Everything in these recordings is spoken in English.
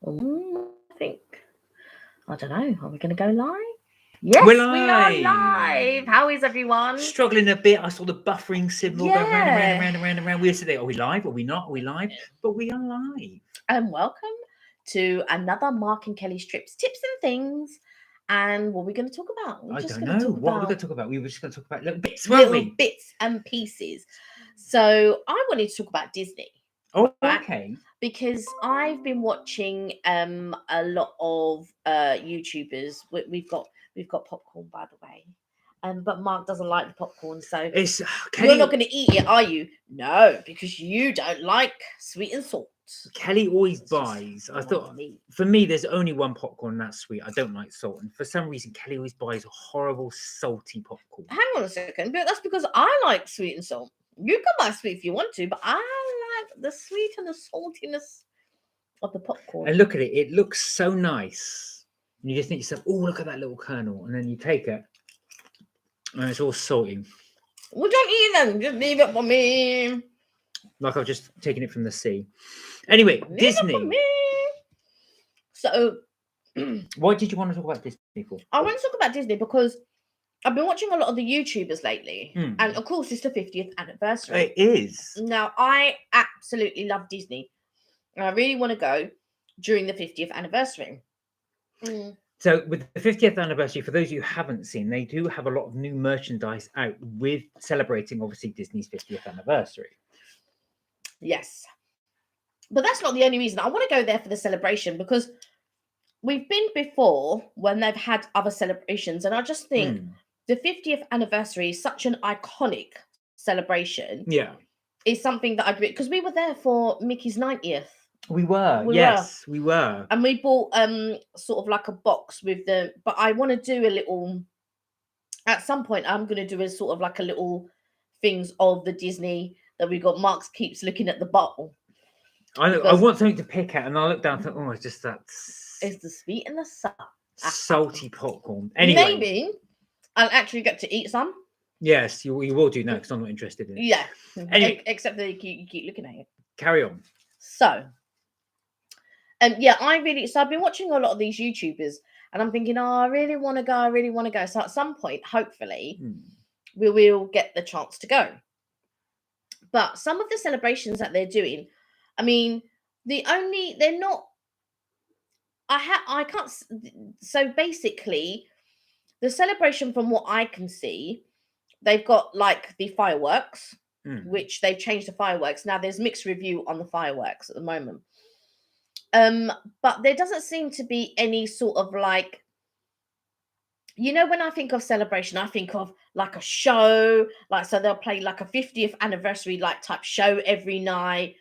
I think, I don't know, are we going to go live? Yes, We're we are live. live. How is everyone? Struggling a bit. I saw the buffering symbol go round and round Yeah. and round and round and round. We were today, are we live? Are we not? Are we live? But we are live. And welcome to another Mark and Kelly Strips, Tips and Things. And what are we going to talk about? We're I just don't gonna know. talk What are we about going to talk about? We were just going to talk about little bits, weren't little we? bits and pieces. So I wanted to talk about Disney. Oh, Right. okay. Because I've been watching a lot of YouTubers. We've got popcorn, by the way. But Mark doesn't like the popcorn, so It's you're not going to eat it, are you? No, because you don't like sweet and salt. Kelly always It's just buys. I not thought me. for me, there's only one popcorn, and that's sweet. I don't like salt, and for some reason, Kelly always buys horrible salty popcorn. Hang on a second, but that's because I like sweet and salt. You can buy sweet if you want to, but I like the sweet and the saltiness of the popcorn. And look at it; it looks so nice. And you just think to yourself, "Oh, look at that little kernel," and then you take it, and it's all salty. Well, don't eat them. Just leave it for me. Like I've just taken it from the sea. Anyway, Leave Disney. it for me. So, Why did you want to talk about Disney for? I want to talk about Disney because I've been watching a lot of the YouTubers lately. Hmm. And of course, it's the 50th anniversary. It is. Now, I absolutely love Disney. And I really want to go during the 50th anniversary. So, with the 50th anniversary, for those of you who haven't seen, they do have a lot of new merchandise out with celebrating, obviously, Disney's 50th anniversary. Yes. But that's not the only reason. I want to go there for the celebration because we've been before when they've had other celebrations. And I just think the 50th anniversary is such an iconic celebration. Yeah. Is something that I'd because we were there for Mickey's 90th. We were. We were. And we bought sort of like a box with the, but I want to do a little, at some point I'm going to do a sort of like a little things of the Disney that we got. Mark keeps looking at the bottle. I want something to pick at, and I look down and think, oh, it's just that. It's the sweet and the sour. Salty popcorn. Anyway. Maybe I'll actually get to eat some. Yes, you will do now because I'm not interested in it. Yeah. Anyway. Except that you keep looking at it. Carry on. So, yeah, so I've been watching a lot of these YouTubers and I'm thinking, oh, I really want to go. So at some point, hopefully, we will get the chance to go. But some of the celebrations that they're doing, I mean, they're not, I can't, so basically, the celebration from what I can see, they've got like the fireworks, which they've changed the fireworks. Now there's mixed review on the fireworks at the moment. But there doesn't seem to be any sort of like, when I think of celebration, I think of like a show, like, so they'll play like a 50th anniversary, like type show every night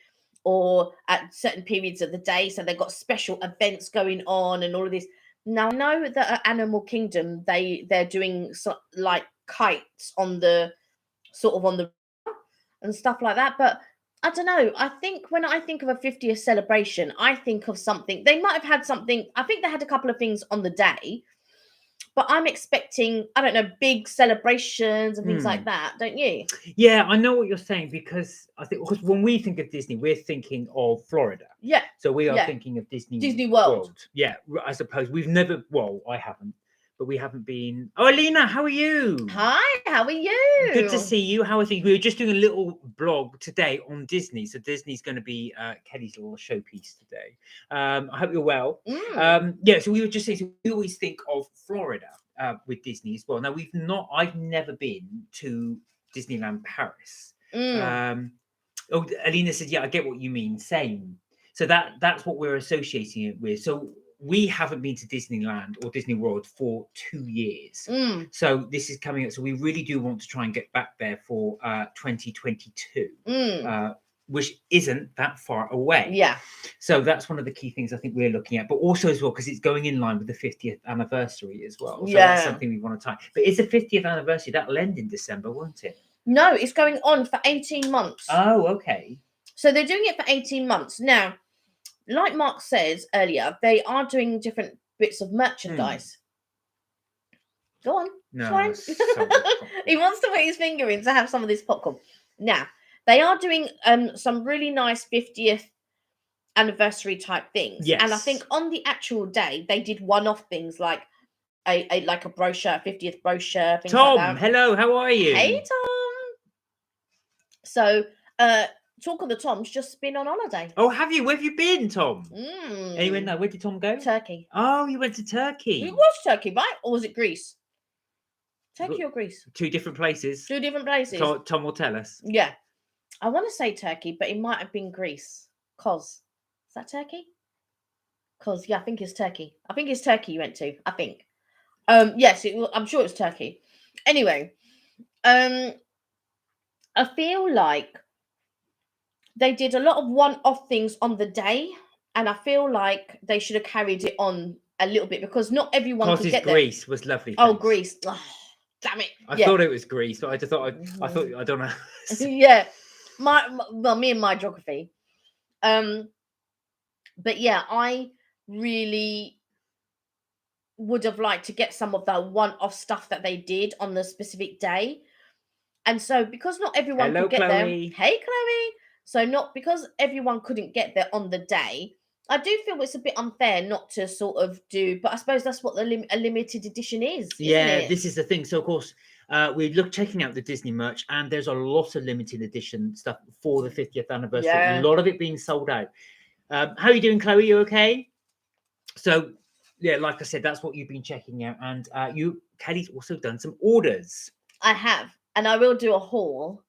or at certain periods of the day. So they've got special events going on and all of this. Now, I know that at Animal Kingdom, they're doing like kites on the and stuff like that. But I don't know. I think when I think of a 50th celebration, I think of something. They might have had something. I think they had a couple of things on the day, but I'm expecting, I don't know, big celebrations and things like that. Don't you? Yeah, I know what you're saying because I think when we think of Disney, we're thinking of Florida. Yeah. So we are thinking of Disney World. Yeah, I suppose we've never. Well, I haven't. But we haven't been. Oh, Alina, how are you? Hi, how are you? Good to see you. How are things? We were just doing a little blog today on Disney. So Disney's going to be Kelly's little showpiece today. I hope you're well. Yeah, so we were just saying, so we always think of Florida with Disney as well. Now, I've never been to Disneyland Paris. Oh, Alina said, yeah, I get what you mean. Same. So that's what we're associating it with. So we haven't been to Disneyland or Disney World for 2 years. So this is coming up. So we really do want to try and get back there for 2022, which isn't that far away. Yeah. So that's one of the key things I think we're looking at, but also as well, because it's going in line with the 50th anniversary as well. So that's something we want to tie. But it's the 50th anniversary. That'll end in December, won't it? No, it's going on for 18 months. Oh, okay. So they're doing it for 18 months. Now, like Mark says earlier, they are doing different bits of merchandise. Go on. No, fine. He wants to put his finger in to have some of this popcorn. Now, they are doing some really nice 50th anniversary type things. Yes. And I think on the actual day they did one-off things like a brochure, 50th brochure, things Tom, like that. hello, how are you? Hey Tom. So talk of the Tom's just been on holiday. Oh, have you? Where have you been, Tom? Mm. Anywhere now? Where did Tom go? Turkey. Oh, you went to Turkey. It was Turkey, right? Or was it Greece? Turkey or Greece? 2 different places. 2 different places. Tom will tell us. Yeah. I want to say Turkey, but it might have been Greece. Is that Turkey? Yeah, I think it's Turkey. I think it's Turkey you went to. I think. Yes, I'm sure it's Turkey. Anyway, I feel like they did a lot of one-off things on the day, and I feel like they should have carried it on a little bit because not everyone could get there. Greece was lovely. Oh, thanks. Greece! Oh, damn it! I thought it was Greece, but I just thought I don't know. Yeah, me and my geography. But yeah, I really would have liked to get some of the one-off stuff that they did on the specific day. And so because not everyone could get Chloe. there. Hey Chloe. So not because everyone couldn't get there on the day, I do feel it's a bit unfair not to sort of do, but I suppose that's what a limited edition is, isn't it? This is the thing. So of course, we're checking out the Disney merch, and there's a lot of limited edition stuff for the 50th anniversary. Yeah. A lot of it being sold out. How are you doing, Chloe? You okay? So yeah, like I said, that's what you've been checking out, and Kelly's also done some orders. I have, and I will do a haul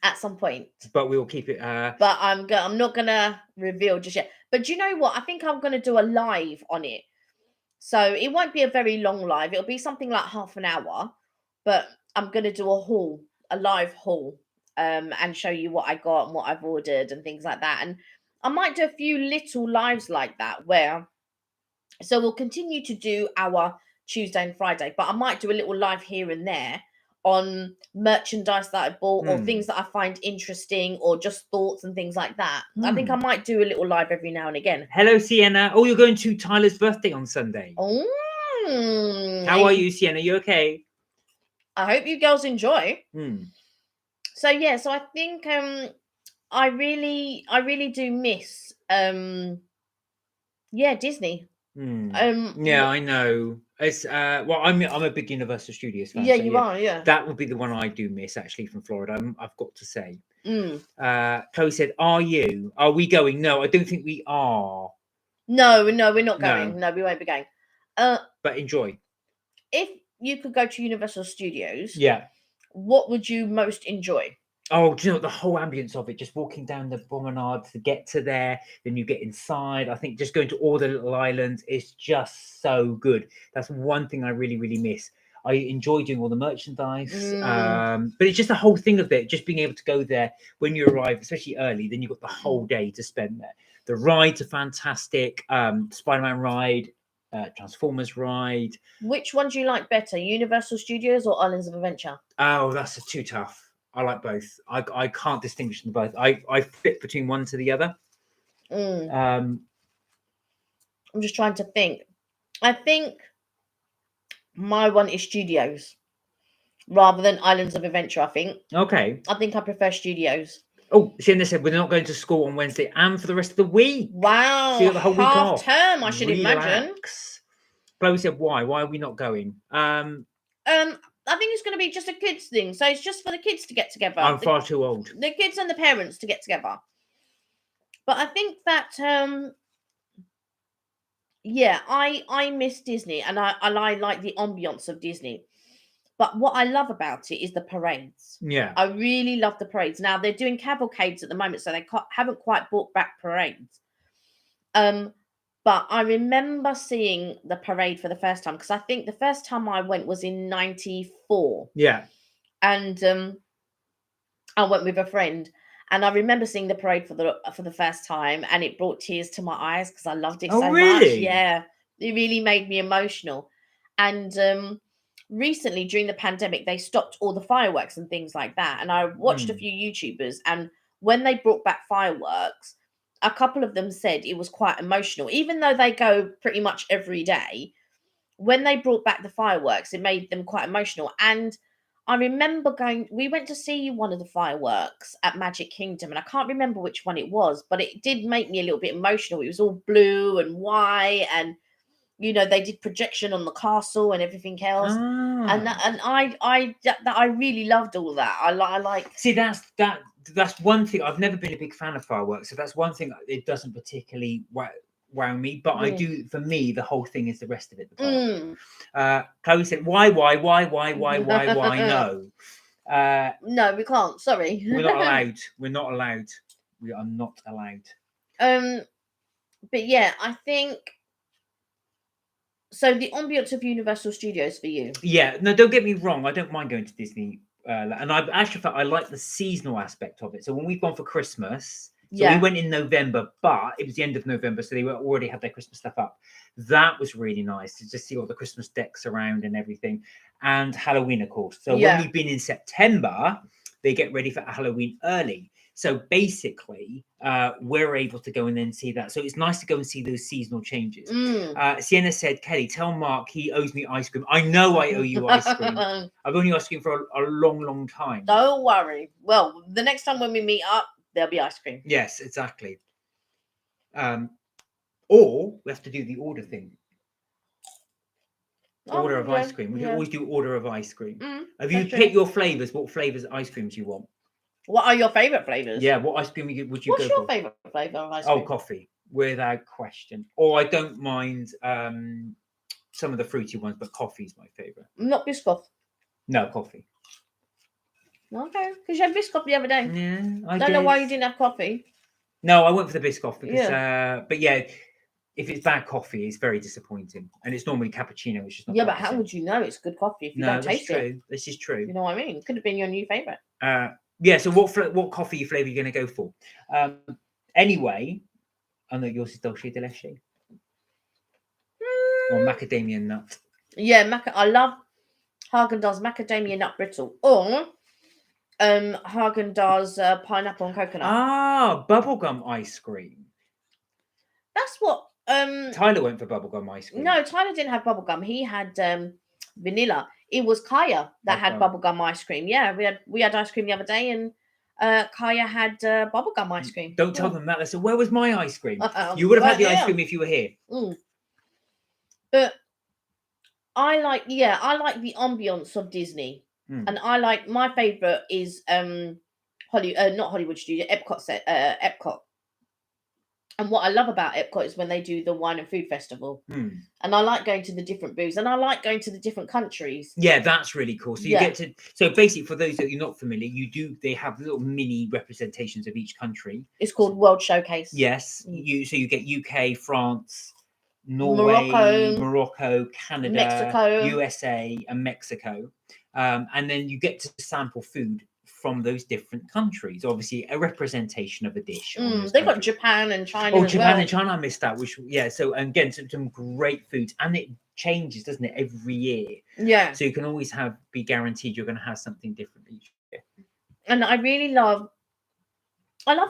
at some point, but we'll keep it. But I'm not gonna reveal just yet. But do you know what? I think I'm gonna do a live on it, so it won't be a very long live. It'll be something like half an hour, but I'm gonna do a live haul, and show you what I got and what I've ordered and things like that. And I might do a few little lives like that so we'll continue to do our Tuesday and Friday, but I might do a little live here and there on merchandise that I bought or things that I find interesting or just thoughts and things like that. I think I might do a little live every now and again. Hello, Sienna. Oh, you're going to Tyler's birthday on Sunday. How are you, Sienna? You okay? I hope you girls enjoy. So yeah, so I think I really do miss Disney. Yeah, I know. It's well, I'm a big Universal Studios fan. Yeah, so you are. Yeah, that would be the one I do miss actually from Florida. I've got to say. Chloe said, "Are you? Are we going?" No, I don't think we are. No, we're not going. No, we won't be going. But enjoy. If you could go to Universal Studios, yeah, what would you most enjoy? Oh, do you know the whole ambience of it? Just walking down the promenade to get to there, then you get inside. I think just going to all the little islands is just so good. That's one thing I really, really miss. I enjoy doing all the merchandise, but it's just the whole thing of it. Just being able to go there when you arrive, especially early, then you've got the whole day to spend there. The rides are fantastic. Spider-Man ride, Transformers ride. Which one do you like better, Universal Studios or Islands of Adventure? Oh, that's too tough. I like both. I can't distinguish them both. I fit between one to the other. I'm just trying to think. I think my one is Studios rather than Islands of Adventure. I think. Okay. I think I prefer Studios. Oh, Sienna said we're not going to school on Wednesday and for the rest of the week. Wow. So you got the whole week off. Term, I should imagine. Chloe said, "Why? Why are we not going?" I think it's going to be just a kids thing. So it's just for the kids to get together. I'm far too old. The kids and the parents to get together. But I think that, I miss Disney and I like the ambience of Disney. But what I love about it is the parades. Yeah. I really love the parades. Now, they're doing cavalcades at the moment, so they haven't quite brought back parades. But I remember seeing the parade for the first time because I think the first time I went was in 94. Yeah. And I went with a friend, and I remember seeing the parade for the first time, and it brought tears to my eyes because I loved it so much. Yeah, it really made me emotional. And recently, during the pandemic, they stopped all the fireworks and things like that. And I watched a few YouTubers, and when they brought back fireworks, a couple of them said it was quite emotional, even though they go pretty much every day. When they brought back the fireworks, it made them quite emotional. And I remember we went to see one of the fireworks at Magic Kingdom, and I can't remember which one it was, but it did make me a little bit emotional. It was all blue and white, and they did projection on the castle and everything else. And I really loved all that. I like. See, that's one thing. I've never been a big fan of fireworks, so that's one thing. It doesn't particularly wow me, but I do. For me, the whole thing is the rest of it. The park. Chloe said, "Why? No, no, we can't. Sorry, we're not allowed. We're not allowed. We are not allowed." But yeah, I think. So the ambience of Universal Studios for you? Yeah, no, don't get me wrong. I don't mind going to Disney, and I actually felt I like the seasonal aspect of it. So when we've gone for Christmas, we went in November, but it was the end of November, so they already had their Christmas stuff up. That was really nice to just see all the Christmas decks around and everything, and Halloween, of course. So when we've been in September, they get ready for Halloween early. So basically, we're able to go and then see that. So it's nice to go and see those seasonal changes. Sienna said, "Kelly, tell Mark he owes me ice cream." I know I owe you ice cream. I've only ice cream for a long, long time. Don't worry. Well, the next time when we meet up, there'll be ice cream. Yes, exactly. Or we have to do the order thing. Order of ice cream. We can always do order of ice cream. Have you picked your flavors? What flavors ice creams you want? What are your favorite flavors? Yeah, what ice cream would you go for? What's your favorite flavor of ice cream? Oh, coffee, without question. Or I don't mind some of the fruity ones, but coffee's my favorite. Not Biscoff. No, coffee. Okay, because you had Biscoff the other day. Yeah, I don't know why you didn't have coffee. No, I went for the Biscoff because, but yeah, if it's bad coffee, it's very disappointing, and it's normally cappuccino, which is not. Yeah, but how would you know it's good coffee if you don't taste it? This is true. You know what I mean? It could have been your new favorite. Yeah. So what coffee flavor are you going to go for? Anyway, I know yours is Dolce de Leche or macadamia nut. Yeah, I love Haagen-Dazs macadamia nut brittle or Haagen-Dazs pineapple and coconut. Ah, bubblegum ice cream. That's what Tyler went for bubblegum ice cream. No, Tyler didn't have bubblegum. He had vanilla. It was Kaya that had bubblegum ice cream. Yeah, we had ice cream the other day, and Kaya had bubblegum ice cream. Don't tell them that. They said, "Where was my ice cream?" You would have had the ice cream if you were here. But I like the ambience of Disney, and I like my favorite is not Hollywood Studio, Epcot. And what I love about Epcot is when they do the wine and food festival. And I like going to the different booths, and I like going to the different countries. Yeah, that's really cool. So you get to, so basically for those that you're not familiar, they have little mini representations of each country. It's called World Showcase. Yes. So you get UK, France, Norway, Morocco, Canada, Mexico, USA, and Mexico. And then you get to sample food from those different countries, obviously a representation of a dish. They've got Japan and China. Oh, Japan and China, I missed that. So again, some great foods, and it changes, doesn't it, every year? Yeah. So you can always be guaranteed you're going to have something different each year. And I love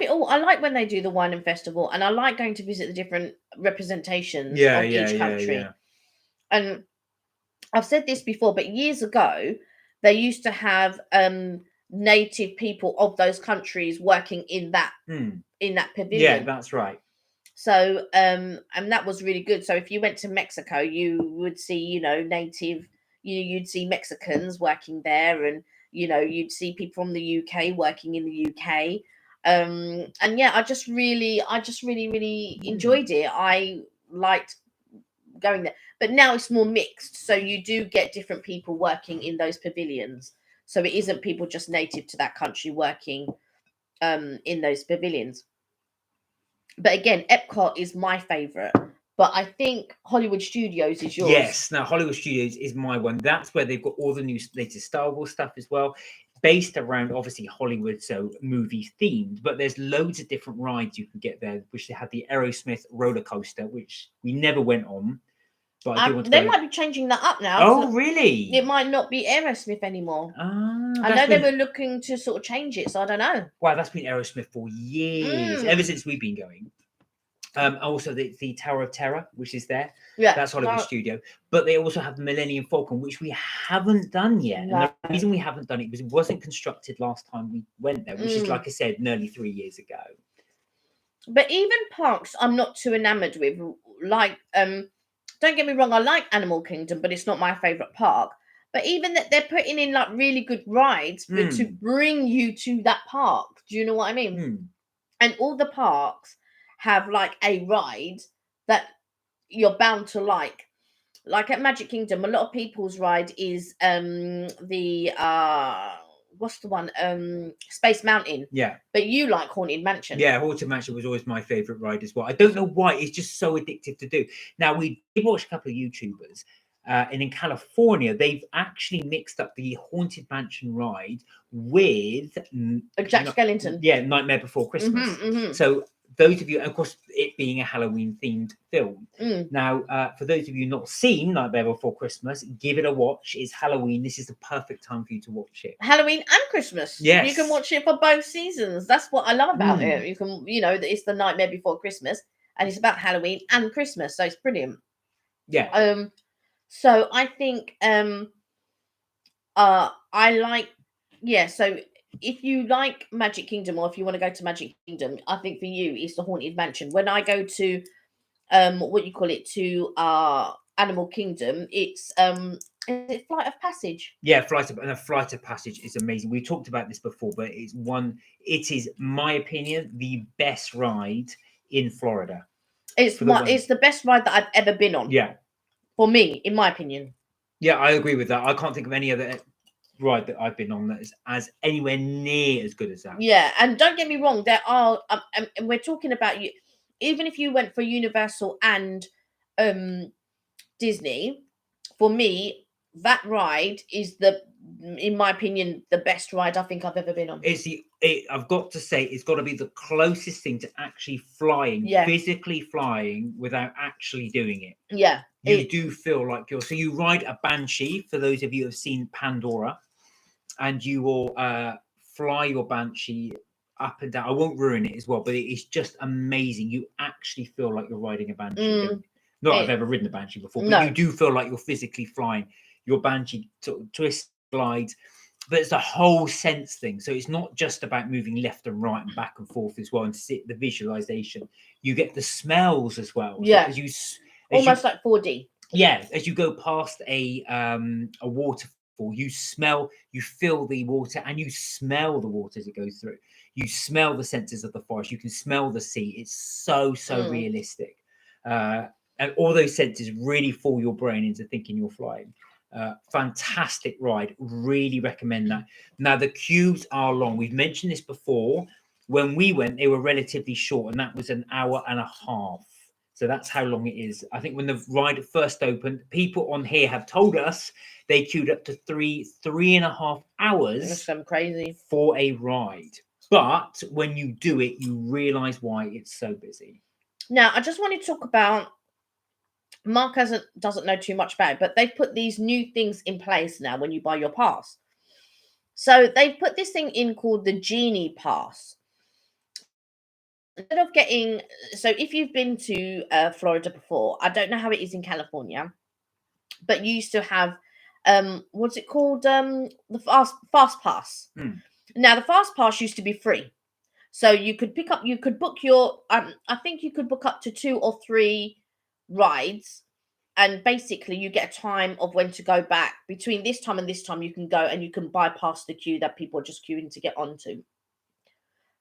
it all. I like when they do the wine and festival, and I like going to visit the different representations of each country. Yeah. And I've said this before, but years ago, they used to have native people of those countries working in that pavilion. Yeah, that's right. So and that was really good. So if you went to Mexico, you would see native, you'd see Mexicans working there, and you'd see people from the UK working in the UK. And yeah, I just really enjoyed it. I liked going there, but now it's more mixed, so you do get different people working in those pavilions. So it isn't people just native to that country working in those pavilions. But again, Epcot is my favorite. But I think Hollywood Studios is yours. Yes, now Hollywood Studios is my one. That's where they've got all the new latest Star Wars stuff as well, based around obviously Hollywood, so movie themed. But there's loads of different rides you can get there, which they had the Aerosmith roller coaster, which we never went on. But they might be changing that up now. Oh, so really? It might not be Aerosmith anymore. I know they were looking to sort of change it, so I don't know. Wow, that's been Aerosmith for years, ever since we've been going. Also the Tower of Terror, which is there. Yeah, That's Hollywood Studio. But they also have the Millennium Falcon, which we haven't done yet. No. And the reason we haven't done it was it wasn't constructed last time we went there, which is, like I said, nearly 3 years ago. But even parks I'm not too enamored with. Like, don't get me wrong, I like Animal Kingdom, but it's not my favorite park. But even that they're putting in like really good rides to bring you to that park. Do you know what I mean? And all the parks have like a ride that you're bound to like. Like at Magic Kingdom, a lot of people's ride is the what's the one? Space Mountain. Yeah. But you like Haunted Mansion. Yeah, Haunted Mansion was always my favourite ride as well. I don't know why, it's just so addictive to do. Now, we did watch a couple of YouTubers, and in California, they've actually mixed up the Haunted Mansion ride with Jack Skellington. Yeah, Nightmare Before Christmas. So those of you, of course, it being a Halloween themed film. Now, for those of you not seen Nightmare Before Christmas, give it a watch. It's Halloween. This is the perfect time for you to watch it. Halloween and Christmas. Yes. You can watch it for both seasons. That's what I love about it. You can, it's the Nightmare Before Christmas, and it's about Halloween and Christmas. So it's brilliant. Yeah. So I think I like, so if you like Magic Kingdom, or if you want to go to Magic Kingdom, I think for you it's the Haunted Mansion. When I go to Animal Kingdom, it's is it Flight of Passage? Yeah, Flight of Passage is amazing. We talked about this before, but it is my opinion the best ride in Florida. It's the best ride that I've ever been on. Yeah. For me, in my opinion. Yeah, I agree with that. I can't think of any other ride that I've been on that is as anywhere near as good as that. Yeah, and don't get me wrong, there are and we're talking about you, even if you went for Universal and Disney, for me that ride is in my opinion the best ride I think I've ever been on. I've got to say, it's got to be the closest thing to actually flying, physically flying without actually doing it. Yeah. You do feel like so you ride a Banshee, for those of you who have seen Pandora, and you will fly your Banshee up and down. I won't ruin it as well, but it is just amazing. You actually feel like you're riding a Banshee. Not that I've ever ridden a Banshee before, but you do feel like you're physically flying your Banshee, twist, glides. But it's the whole sense thing. So it's not just about moving left and right and back and forth as well, and the visualization. You get the smells as well. Yeah. So almost like 4D. Yeah, as you go past a waterfall, you feel the water, and you smell the water as it goes through. You smell the senses of the forest. You can smell the sea. It's so realistic, and all those senses really fool your brain into thinking you're flying. Fantastic ride. Really recommend that. Now the queues are long. We've mentioned this before. When we went, they were relatively short, and that was an hour and a half. So that's how long it is. I think when the ride first opened, people on here have told us they queued up to 3.5 hours. That's so crazy for a ride. But when you do it, you realize why it's so busy. Now, I just want to talk about, Mark doesn't know too much about it, but they've put these new things in place now when you buy your pass. So they've put this thing in called the Genie Pass. Instead of so if you've been to Florida before, I don't know how it is in California, but you used to have what's it called, the fast pass. Now the fast pass used to be free, so you could book your I think you could book up to 2 or 3 rides, and basically you get a time of when to go back. Between this time and this time you can go, and you can bypass the queue that people are just queuing to get onto.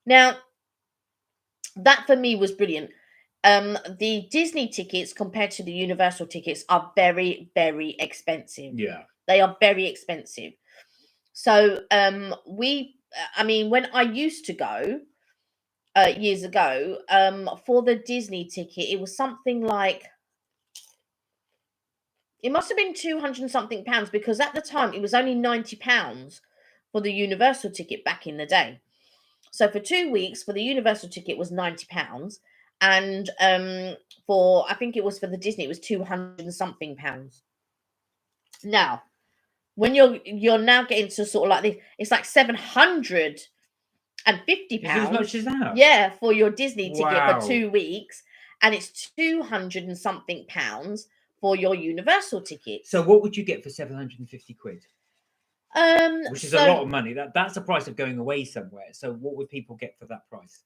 Now that for me was brilliant. The Disney tickets compared to the Universal tickets are very, very expensive. Yeah, they are very expensive. So when I used to go years ago, for the Disney ticket, it was something like, it must have been 200 and something pounds, because at the time it was only £90 for the Universal ticket back in the day. So for 2 weeks for the Universal ticket was £90, and I think it was for the Disney, it was 200 and something pounds. Now, when you're now getting to sort of like this, it's like £750. As much as that? Yeah, for your Disney ticket Wow. for 2 weeks. and it's 200 and something pounds for your Universal ticket. So what would you get for 750 quid? Which is a lot of money. That's the price of going away somewhere. So what would people get for that price?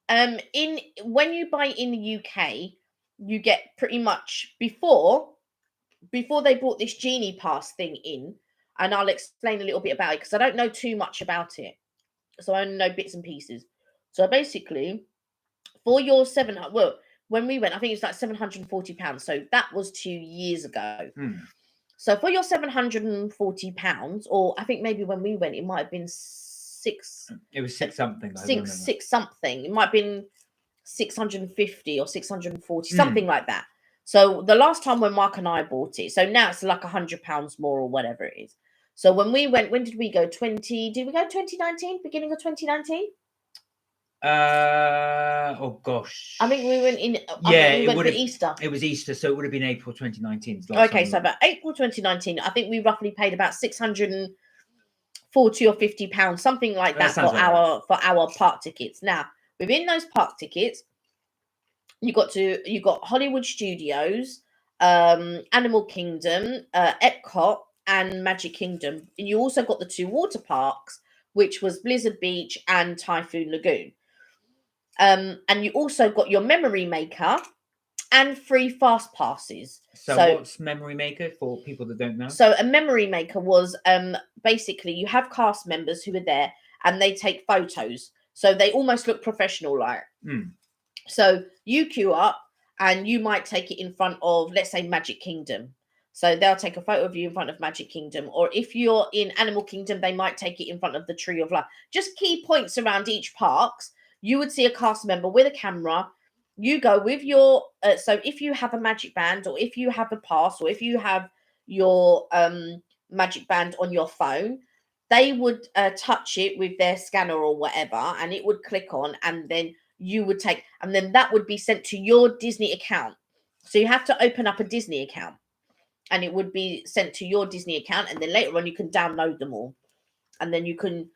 When you buy in the UK, you get pretty much before they brought this Genie Pass thing in, and I'll explain a little bit about it because I don't know too much about it. So I only know bits and pieces. So basically, for your when we went, I think it was like £740. So that was 2 years ago. So for your £740, or I think maybe when we went, it might have been six. It was six something. Six something. It might have been 650 or 640, something like that. So the last time when Mark and I bought it, so now it's like £100 more or whatever it is. So when we went, when did we go? Did we go 2019? Beginning of 2019? Oh gosh. I think we went in. We went for Easter. It was Easter, so it would have been April 2019. Okay, so about April 2019, I think we roughly paid about 640 or £50, something like that for our park tickets. Now, within those park tickets, you got Hollywood Studios, Animal Kingdom, Epcot, and Magic Kingdom. And you also got the 2 water parks, which was Blizzard Beach and Typhoon Lagoon. And you also got your Memory Maker and free fast passes. So what's Memory Maker for people that don't know? So a Memory Maker was basically you have cast members who are there and they take photos. So they almost look professional like. So you queue up and you might take it in front of, let's say, Magic Kingdom. So they'll take a photo of you in front of Magic Kingdom. Or if you're in Animal Kingdom, they might take it in front of the Tree of Life. Just key points around each parks. You would see a cast member with a camera. You go with your, so if you have a Magic Band, or if you have a pass, or if you have your Magic Band on your phone, they would touch it with their scanner or whatever, and it would click on, and then you would take, and then that would be sent to your Disney account. So you have to open up a Disney account, and it would be sent to your Disney account, and then later on you can download them all, and then you can,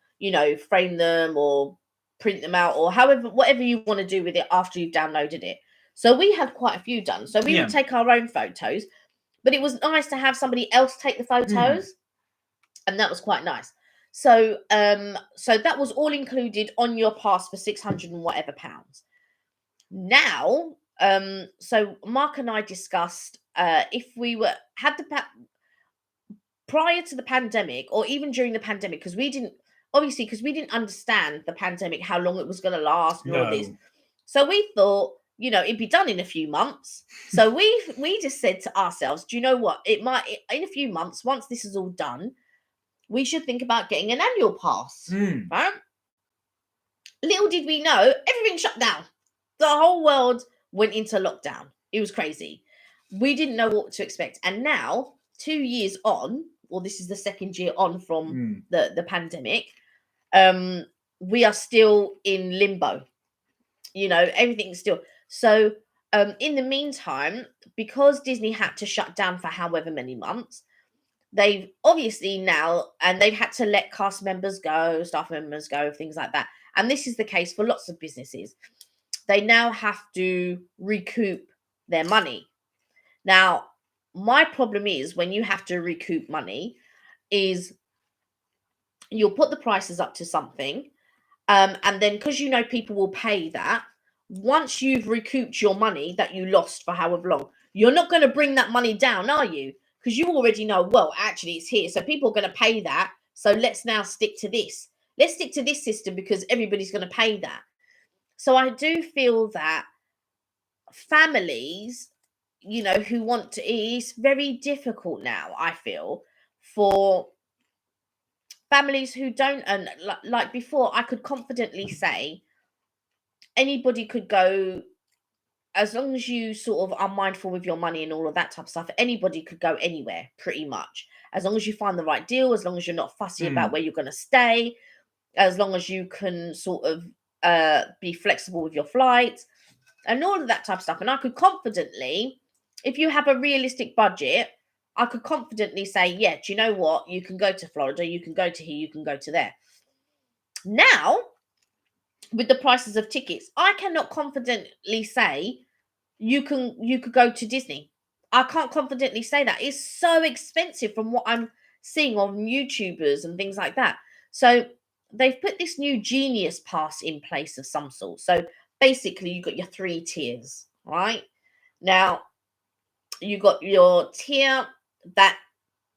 frame them or print them out, or whatever you want to do with it after you've downloaded it. So we had quite a few done. So we would take our own photos, but it was nice to have somebody else take the photos, and that was quite nice. So so that was all included on your pass for 600 and whatever pounds. Now, so Mark and I discussed if we prior to the pandemic, or even during the pandemic, because we didn't understand the pandemic, how long it was going to last and all this. So we thought, it'd be done in a few months. So we just said to ourselves, do you know what? It might, in a few months, once this is all done, we should think about getting an annual pass. Right? Little did we know, everything shut down. The whole world went into lockdown. It was crazy. We didn't know what to expect. And now, 2 years on, or this is the second year on from the pandemic, we are still in limbo. Everything's still. So in the meantime, because Disney had to shut down for however many months, they've obviously now, and they've had to let cast members go, staff members go, things like that. And this is the case for lots of businesses. They now have to recoup their money. Now, my problem is when you have to recoup money is you'll put the prices up to something, and then because people will pay that, once you've recouped your money that you lost for however long, you're not going to bring that money down, are you? Because you already know, well, actually it's here, so people are going to pay that, so let's now stick to this. Let's stick to this system because everybody's going to pay that. So I do feel that families, who want to, it's very difficult now, I feel, for families who don't, and like before, I could confidently say anybody could go, as long as you sort of are mindful with your money and all of that type of stuff, anybody could go anywhere pretty much. As long as you find the right deal, as long as you're not fussy about where you're going to stay, as long as you can sort of be flexible with your flights and all of that type of stuff. And I could confidently, if you have a realistic budget, I could confidently say, yeah, do you know what? You can go to Florida, you can go to here, you can go to there. Now, with the prices of tickets, I cannot confidently say you could go to Disney. I can't confidently say that. It's so expensive from what I'm seeing on YouTubers and things like that. So they've put this new Genius Pass in place of some sort. So basically, you've got your 3 tiers, right? Now, you got your tier that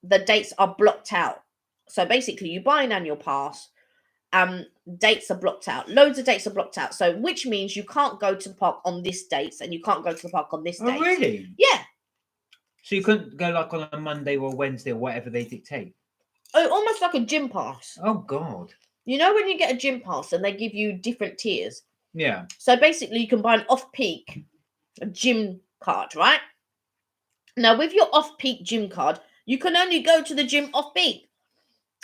the dates are blocked out. So basically, you buy an annual pass, dates are blocked out. Loads of dates are blocked out. So which means you can't go to the park on this dates and you can't go to the park on this date. Oh, really? Yeah. So you couldn't go like on a Monday or Wednesday or whatever they dictate? Oh, almost like a gym pass. Oh, God. You know when you get a gym pass and they give you different tiers? Yeah. So basically you can buy an off-peak gym card, right? Now with your off-peak gym card, you can only go to the gym off-peak.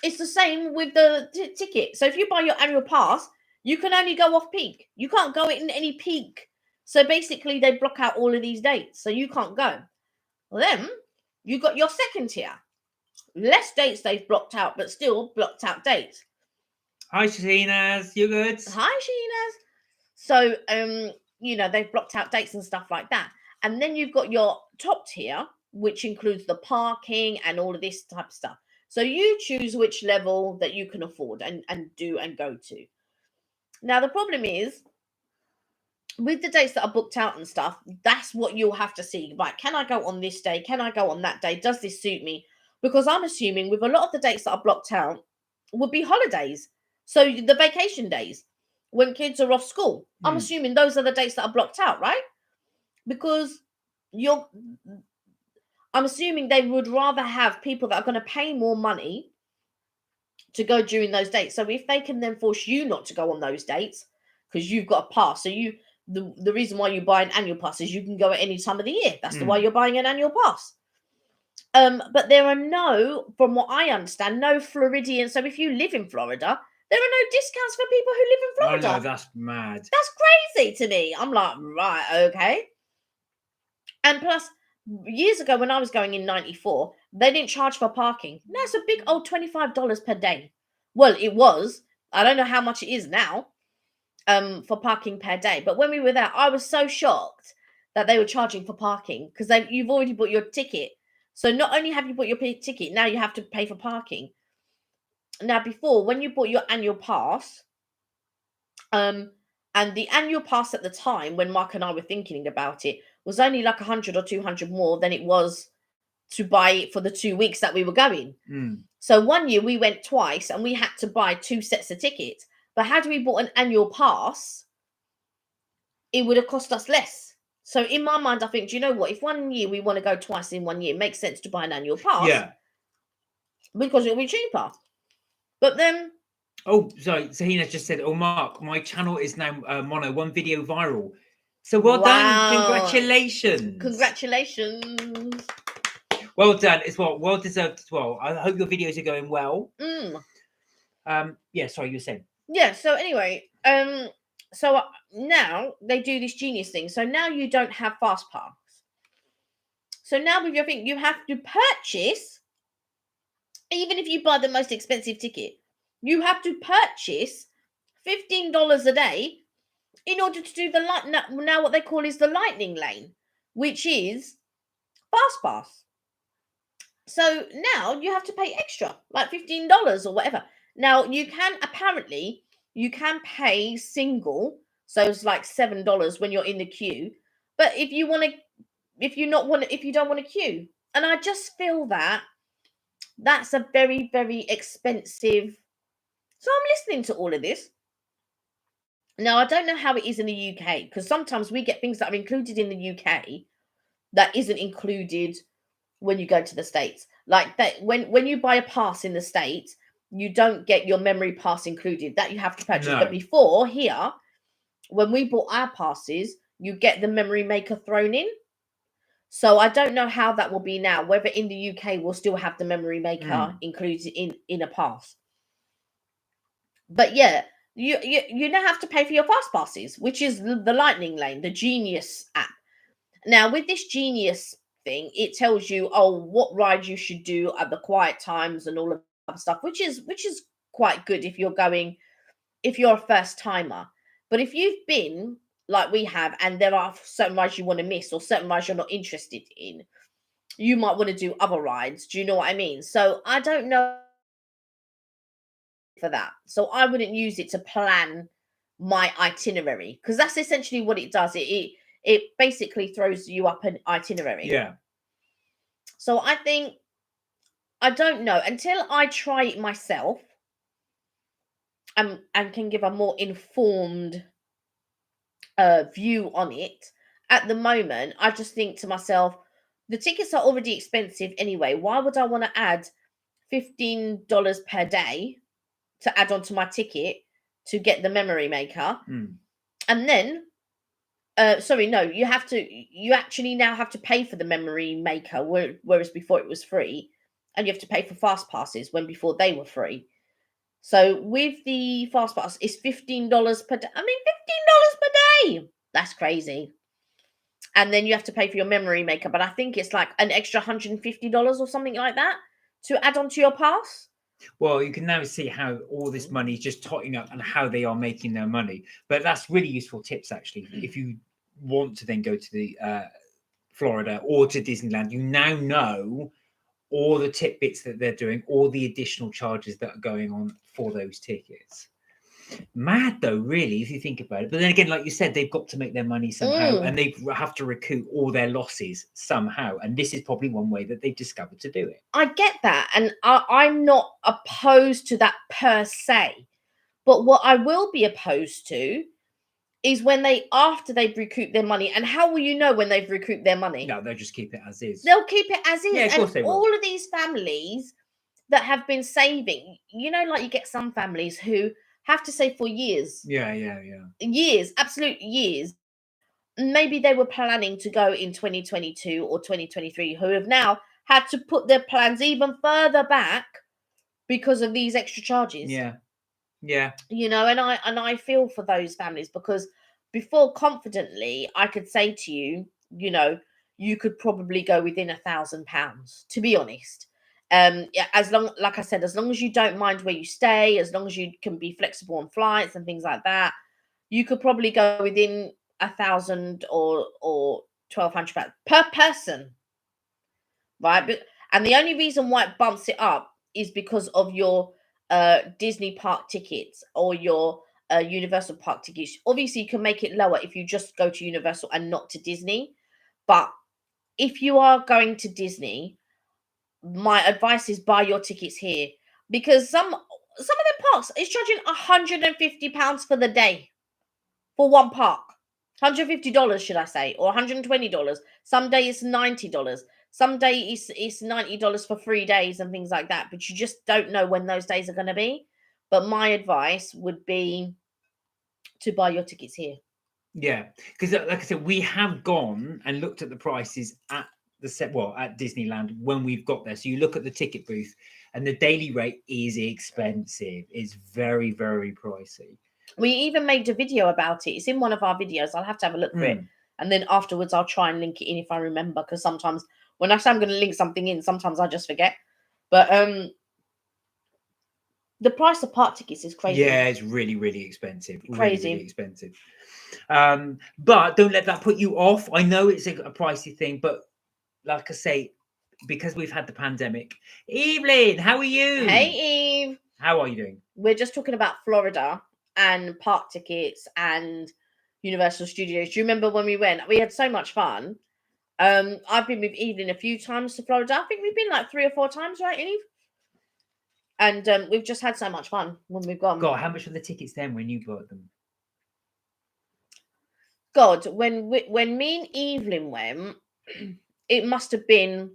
It's the same with the ticket. So if you buy your annual pass, you can only go off-peak. You can't go in any peak. So basically they block out all of these dates. So you can't go. Then you got your second tier. Less dates they've blocked out, but still blocked out dates. Hi, Sheena's. You good? Hi, Sheena's. So, you know, they've blocked out dates and stuff like that. And then you've got your top tier, which includes the parking and all of this type of stuff. So you choose which level that you can afford and do and go to. Now, the problem is, with the dates that are booked out and stuff, that's what you'll have to see. Right, can I go on this day? Can I go on that day? Does this suit me? Because I'm assuming with a lot of the dates that are blocked out would be holidays. So the vacation days when kids are off school. I'm assuming those are the dates that are blocked out, right? Because I'm assuming they would rather have people that are going to pay more money to go during those dates. So if they can then force you not to go on those dates because you've got a pass, so the reason why you buy an annual pass is you can go at any time of the year. That's the why you're buying an annual pass. But there are no, from what I understand, no Floridian. So if you live in Florida, there are no discounts for people who live in Florida. I know, that's mad. That's crazy to me. I'm like, right, okay. And plus, years ago when I was going in 94, they didn't charge for parking. Now it's a big old $25 per day. Well, it was. I don't know how much it is now for parking per day. But when we were there, I was so shocked that they were charging for parking because you've already bought your ticket. So not only have you bought your ticket, now you have to pay for parking. Now, before, when you bought your annual pass, and the annual pass at the time, when Mark and I were thinking about it, was only like 100 or 200 more than it was to buy it for the 2 weeks that we were going. So one year we went twice and we had to buy 2 sets of tickets. But had we bought an annual pass, it would have cost us less. So in my mind, I think, do you know what? If 1 year we want to go twice in 1 year, it makes sense to buy an annual pass. Yeah. Because it'll be cheaper. But then... Oh, sorry. Sahina just said, oh, Mark, my channel is now mono, 1 video viral. So well done. Congratulations. Congratulations. Well done as well. Well deserved as well. I hope your videos are going well. Yeah, sorry, you were saying. Yeah, so anyway, so now they do this genius thing. So now you don't have fast pass. So now with your thing, you have to purchase, even if you buy the most expensive ticket, you have to purchase $15 a day in order to do the now what they call is the lightning lane, which is fast pass. So now you have to pay extra, like $15 or whatever. Now you can pay single, so it's like $7 when you're in the queue. But if you don't want to queue, and I just feel that that's a very, very expensive. So I'm listening to all of this. Now I don't know how it is in the UK, because sometimes we get things that are included in the UK that isn't included when you go to the States. Like that when you buy a pass in the States, you don't get your memory pass included. That you have to purchase. No. But before here, when we bought our passes, you get the memory maker thrown in. So I don't know how that will be now, whether in the UK we'll still have the memory maker included in a pass. But yeah, you now have to pay for your fast passes, which is the Lightning Lane, the Genius app. Now with this Genius thing, it tells you, what ride you should do at the quiet times and all of that stuff, which is quite good if you're a first timer. But if you've been like we have, and there are certain rides you want to miss or certain rides you're not interested in, you might want to do other rides. Do you know what I mean? So I don't know for that. So I wouldn't use it to plan my itinerary, because that's essentially what it does. It basically throws you up an itinerary. Yeah. So I think, I don't know, until I try it myself and can give a more informed view on it. At the moment, I just think to myself, the tickets are already expensive anyway. Why would I want to add $15 per day to add onto my ticket to get the memory maker? And then sorry, no, you actually now have to pay for the memory maker, whereas before it was free, and you have to pay for fast passes when before they were free. So with the fast pass, it's $15 per day. I mean, $15 per day. That's crazy. And then you have to pay for your memory maker, but I think it's like an extra $150 or something like that to add onto your pass. Well, you can now see how all this money is just totting up and how they are making their money. But that's really useful tips, actually. If you want to then go to the Florida or to Disneyland, you now know all the tidbits that they're doing, all the additional charges that are going on for those tickets. Mad though, really, if you think about it. But then again, like you said, they've got to make their money somehow, and they have to recoup all their losses somehow. And this is probably one way that they've discovered to do it. I get that, and I'm not opposed to that per se. But what I will be opposed to is when after they've recouped their money. And how will you know when they've recouped their money? No, they'll just keep it as is. They'll keep it as is. Yeah, of course they will. All of these families that have been saving, like you get some families who have to save for years. Yeah. Years, absolute years. Maybe they were planning to go in 2022 or 2023, who have now had to put their plans even further back because of these extra charges. Yeah. And I feel for those families, because before, confidently, I could say to you, you could probably go within £1,000, to be honest. Yeah, like I said, as long as you don't mind where you stay, as long as you can be flexible on flights and things like that, you could probably go within 1,000 or £1,200 per person, right? And the only reason why it bumps it up is because of your Disney park tickets or your Universal park tickets. Obviously, you can make it lower if you just go to Universal and not to Disney. But if you are going to Disney, my advice is buy your tickets here, because some of the parks is charging £150 for the day for one park. $150, should I say, or $120. Some day it's $90. Some day it's $90 for 3 days and things like that. But you just don't know when those days are going to be. But my advice would be to buy your tickets here. Yeah, because like I said, we have gone and looked at the prices at at Disneyland when we've got there. So you look at the ticket booth, and the daily rate is expensive. It's very, very pricey. We even made a video about it. It's in one of our videos. I'll have to have a look for it. And then afterwards, I'll try and link it in if I remember. Because sometimes when I say I'm going to link something in, sometimes I just forget. But the price of park tickets is crazy. Yeah, it's really, really expensive. Crazy. Really expensive. But don't let that put you off. I know it's a pricey thing, but like I say, because we've had the pandemic. Evelyn, how are you? Hey, Eve. How are you doing? We're just talking about Florida and park tickets and Universal Studios. Do you remember when we went? We had so much fun. I've been with Evelyn a few times to Florida. I think we've been like 3 or 4 times, right, Eve? And we've just had so much fun when we've gone. God, how much were the tickets then when you bought them? God, when me and Evelyn went, it must have been,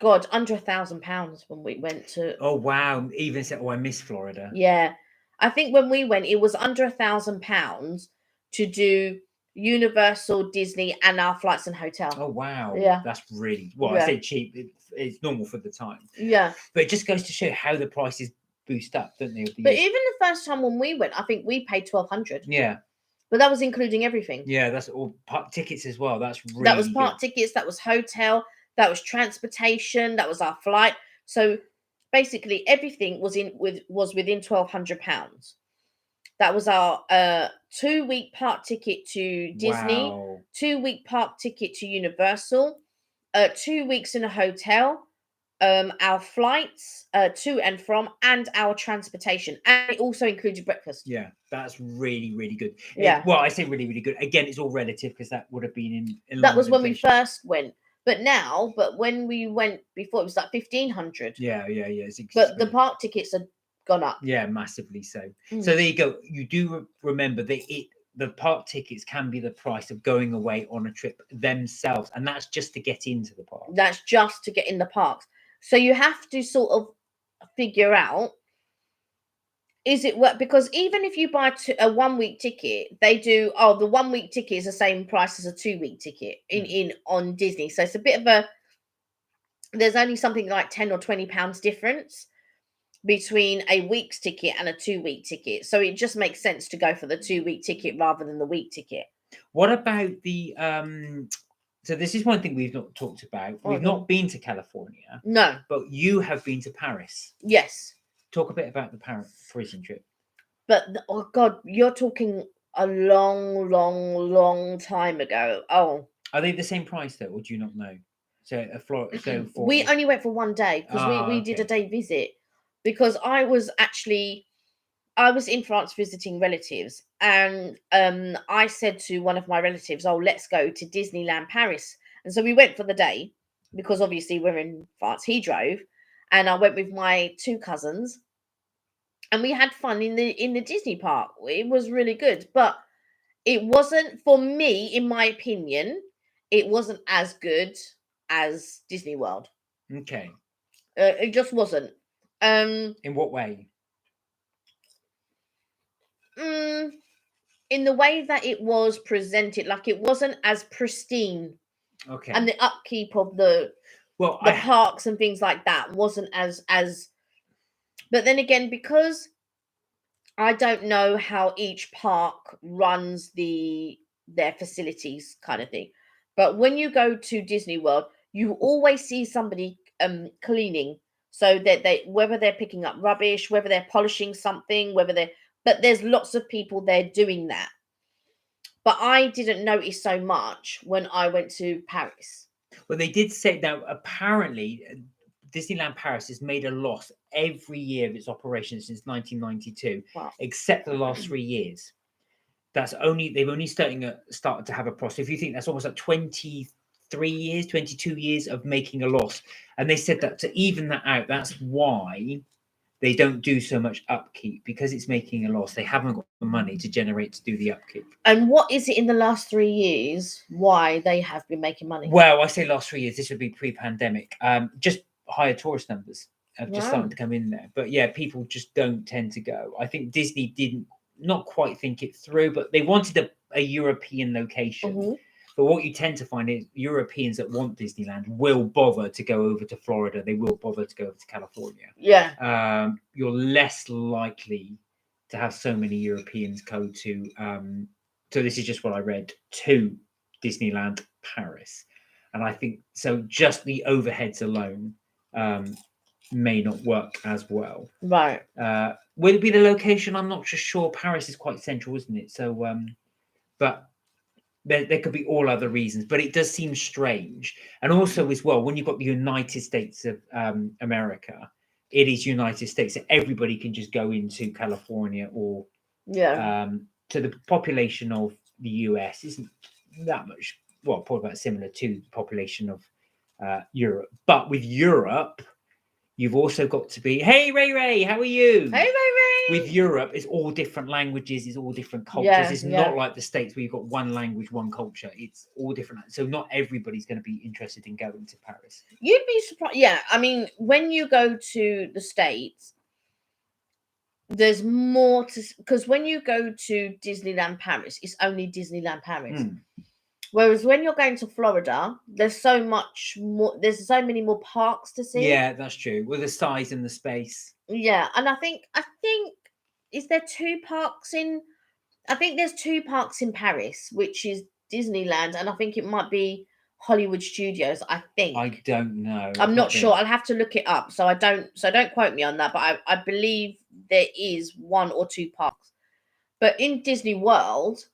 God, under £1,000 when we went to. Oh wow! Even said, "Oh, I miss Florida." Yeah, I think when we went, it was under £1,000 to do Universal, Disney, and our flights and hotel. Oh wow! Yeah, that's really I say cheap. It's normal for the time. Yeah, but it just goes to show how the prices boost up, don't they? But even the first time when we went, I think we paid $1,200. Yeah. But that was including everything. Yeah, that's all park tickets as well. That's really that was park tickets, that was hotel, that was transportation, that was our flight. So basically everything was within £1,200. That was our 2-week park ticket to Disney, Wow. 2-week park ticket to Universal, 2 weeks in a hotel, our flights to and from, and our transportation, and it also included breakfast. Yeah, that's really, really good. Yeah. Well, I say really, really good. Again, it's all relative because that would have been in That was when we inflation. first went, but when we went before, it was like 1,500. Yeah. It's But the park tickets had gone up. Yeah, massively so. Mm. So there you go. You do remember that the park tickets can be the price of going away on a trip themselves, and that's just to get into the park. That's just to get in the parks. So you have to sort of figure out, is it worth, because even if you buy a 1-week ticket, they do, the 1-week ticket is the same price as a 2-week ticket in on Disney. So it's a bit of there's only something like 10 or 20 pounds difference between a week's ticket and a 2-week ticket. So it just makes sense to go for the 2-week ticket rather than the week ticket. What about the so this is one thing we've not talked about. We've not been to California. No. But you have been to Paris. Yes. Talk a bit about the Parisian trip. But oh God, you're talking a long time ago. Oh. Are they the same price though, or do you not know? So we only went for 1 day because we did a day visit, because I was in France visiting relatives, and I said to one of my relatives, let's go to Disneyland Paris. And so we went for the day because obviously we're in France. He drove, and I went with my 2 cousins, and we had fun in the Disney park. It was really good, but it wasn't, for me, in my opinion, it wasn't as good as Disney World. Okay. It just wasn't. In what way? In the way that it was presented, like it wasn't as pristine. Okay. And the upkeep of the parks and things like that wasn't as. But then again, because I don't know how each park runs their facilities, kind of thing. But when you go to Disney World, you always see somebody cleaning, so that whether they're picking up rubbish, whether they're polishing something, but there's lots of people there doing that. But I didn't notice so much when I went to Paris. Well, they did say that apparently Disneyland Paris has made a loss every year of its operation since 1992, except the last 3 years. They've only started to have a profit. If you think that's almost like 23 years, 22 years of making a loss. And they said that to even that out, that's why they don't do so much upkeep, because it's making a loss. They haven't got the money to generate to do the upkeep. And what is it in the last 3 years why they have been making money? Well, I say last 3 years, this would be pre-pandemic. Just higher tourist numbers have just started to come in there. But yeah, people just don't tend to go. I think Disney didn't not quite think it through, but they wanted a European location. Mm-hmm. But what you tend to find is Europeans that want Disneyland will bother to go over to Florida. They will bother to go over to California. Yeah. You're less likely to have so many Europeans go to. So this is just what I read, to Disneyland Paris. And I think so. Just the overheads alone may not work as well. Right. Will it be the location? I'm not sure. Paris is quite central, isn't it? So, but. There could be all other reasons, but it does seem strange. And also as well, when you've got the United States of America, it is United States. So everybody can just go into California or to the population of the US isn't that much. Well, probably about similar to the population of Europe. But with Europe, you've also got to be, hey, Ray, how are you? Hey, Ray. With Europe, it's all different languages, it's all different cultures. It's not like the States where you've got one language, one culture. It's all different. So not everybody's going to be interested in going to Paris. You'd be surprised. Yeah, I mean, when you go to the States, there's more to, because when you go to Disneyland Paris, it's only Disneyland Paris. Whereas when you're going to Florida, there's so much more. There's so many more parks to see. Yeah, that's true. With the size and the space. Yeah, and I think is there 2 parks in? I think there's 2 parks in Paris, which is Disneyland, and I think it might be Hollywood Studios. I think. I don't know. I'm not sure. I'll have to look it up. So don't quote me on that. But I believe there is 1 or 2 parks. But in Disney World,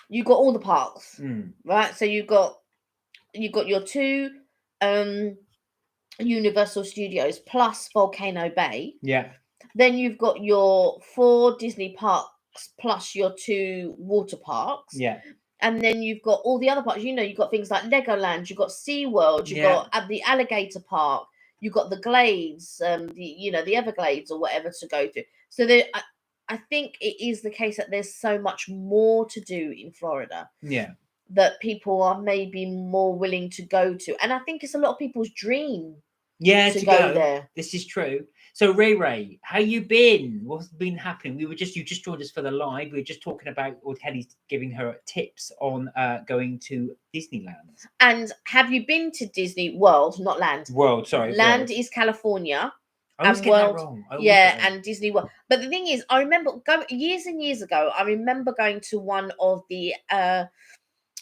you got all the parks, right? So you got your 2 Universal Studios plus Volcano Bay. Yeah. Then you've got your 4 Disney parks plus your 2 water parks. Yeah. And then you've got all the other parks. You've got things like Legoland, you've got SeaWorld, you've got the Alligator Park, you've got the Glades, the Everglades or whatever to go to. So I think it is the case that there's so much more to do in Florida. Yeah. That people are maybe more willing to go to. And I think it's a lot of people's dream to go there. This is true. So Ray, how you been? What's been happening? You just joined us for the live. We were just talking about, or Kelly's giving her tips on going to Disneyland. And have you been to Disney World? Not Land. World, sorry. Land is California. I always get that wrong. And Disney World. But the thing is, I remember years and years ago, I remember going to one of the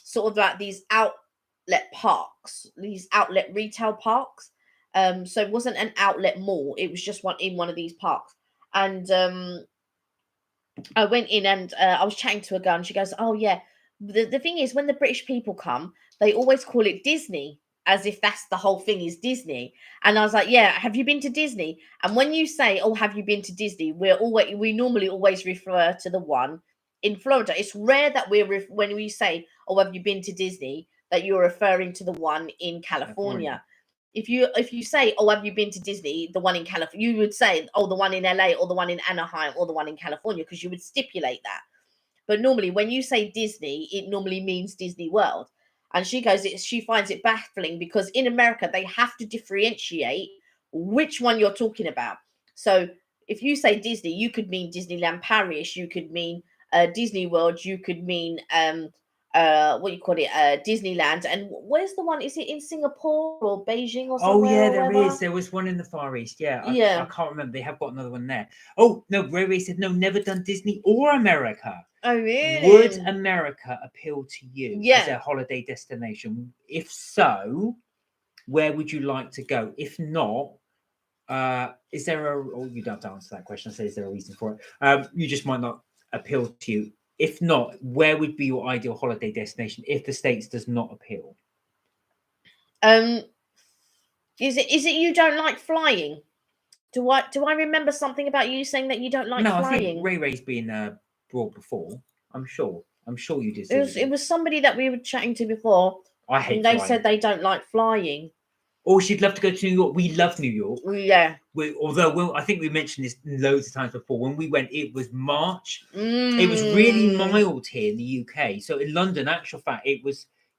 sort of like these outlet parks, these outlet retail parks. So it wasn't an outlet mall, it was just one of these parks. And I went in and I was chatting to a girl and she goes, oh yeah, the thing is, when the British people come, they always call it Disney, as if that's the whole thing is Disney. And I was like, yeah, have you been to Disney? And when you say, oh, have you been to Disney, we normally always refer to the one in Florida. It's rare that when we say, oh, have you been to Disney, that you're referring to the one in California. If you say, oh, have you been to Disney, the one in California, you would say, oh, the one in LA or the one in Anaheim or the one in California, because you would stipulate that. But normally when you say Disney, it normally means Disney World. And she goes, she finds it baffling because in America, they have to differentiate which one you're talking about. So if you say Disney, you could mean Disneyland Paris, you could mean Disney World, you could mean Disneyland. And where's the one? Is it in Singapore or Beijing or somewhere? Oh yeah, there is. There was one in the Far East. I can't remember. They have got another one there. Oh no, Ray said no, never done Disney or America. Oh really? Would America appeal to you as a holiday destination? If so, where would you like to go? If not, is there a? Oh, you don't have to answer that question. I say, is there a reason for it? You just might not appeal to you. If not, where would be your ideal holiday destination if the States does not appeal? Is it you don't like flying? Do I remember something about you saying that you don't like flying? No, I think Ray's been abroad before. I'm sure you did. It was somebody that we were chatting to before. I hate. And they said they don't like flying. Or she'd love to go to New York. We love New York. Yeah. Although I think we mentioned this loads of times before. When we went, it was March. It was really mild here in the UK. So in London, actual fact, you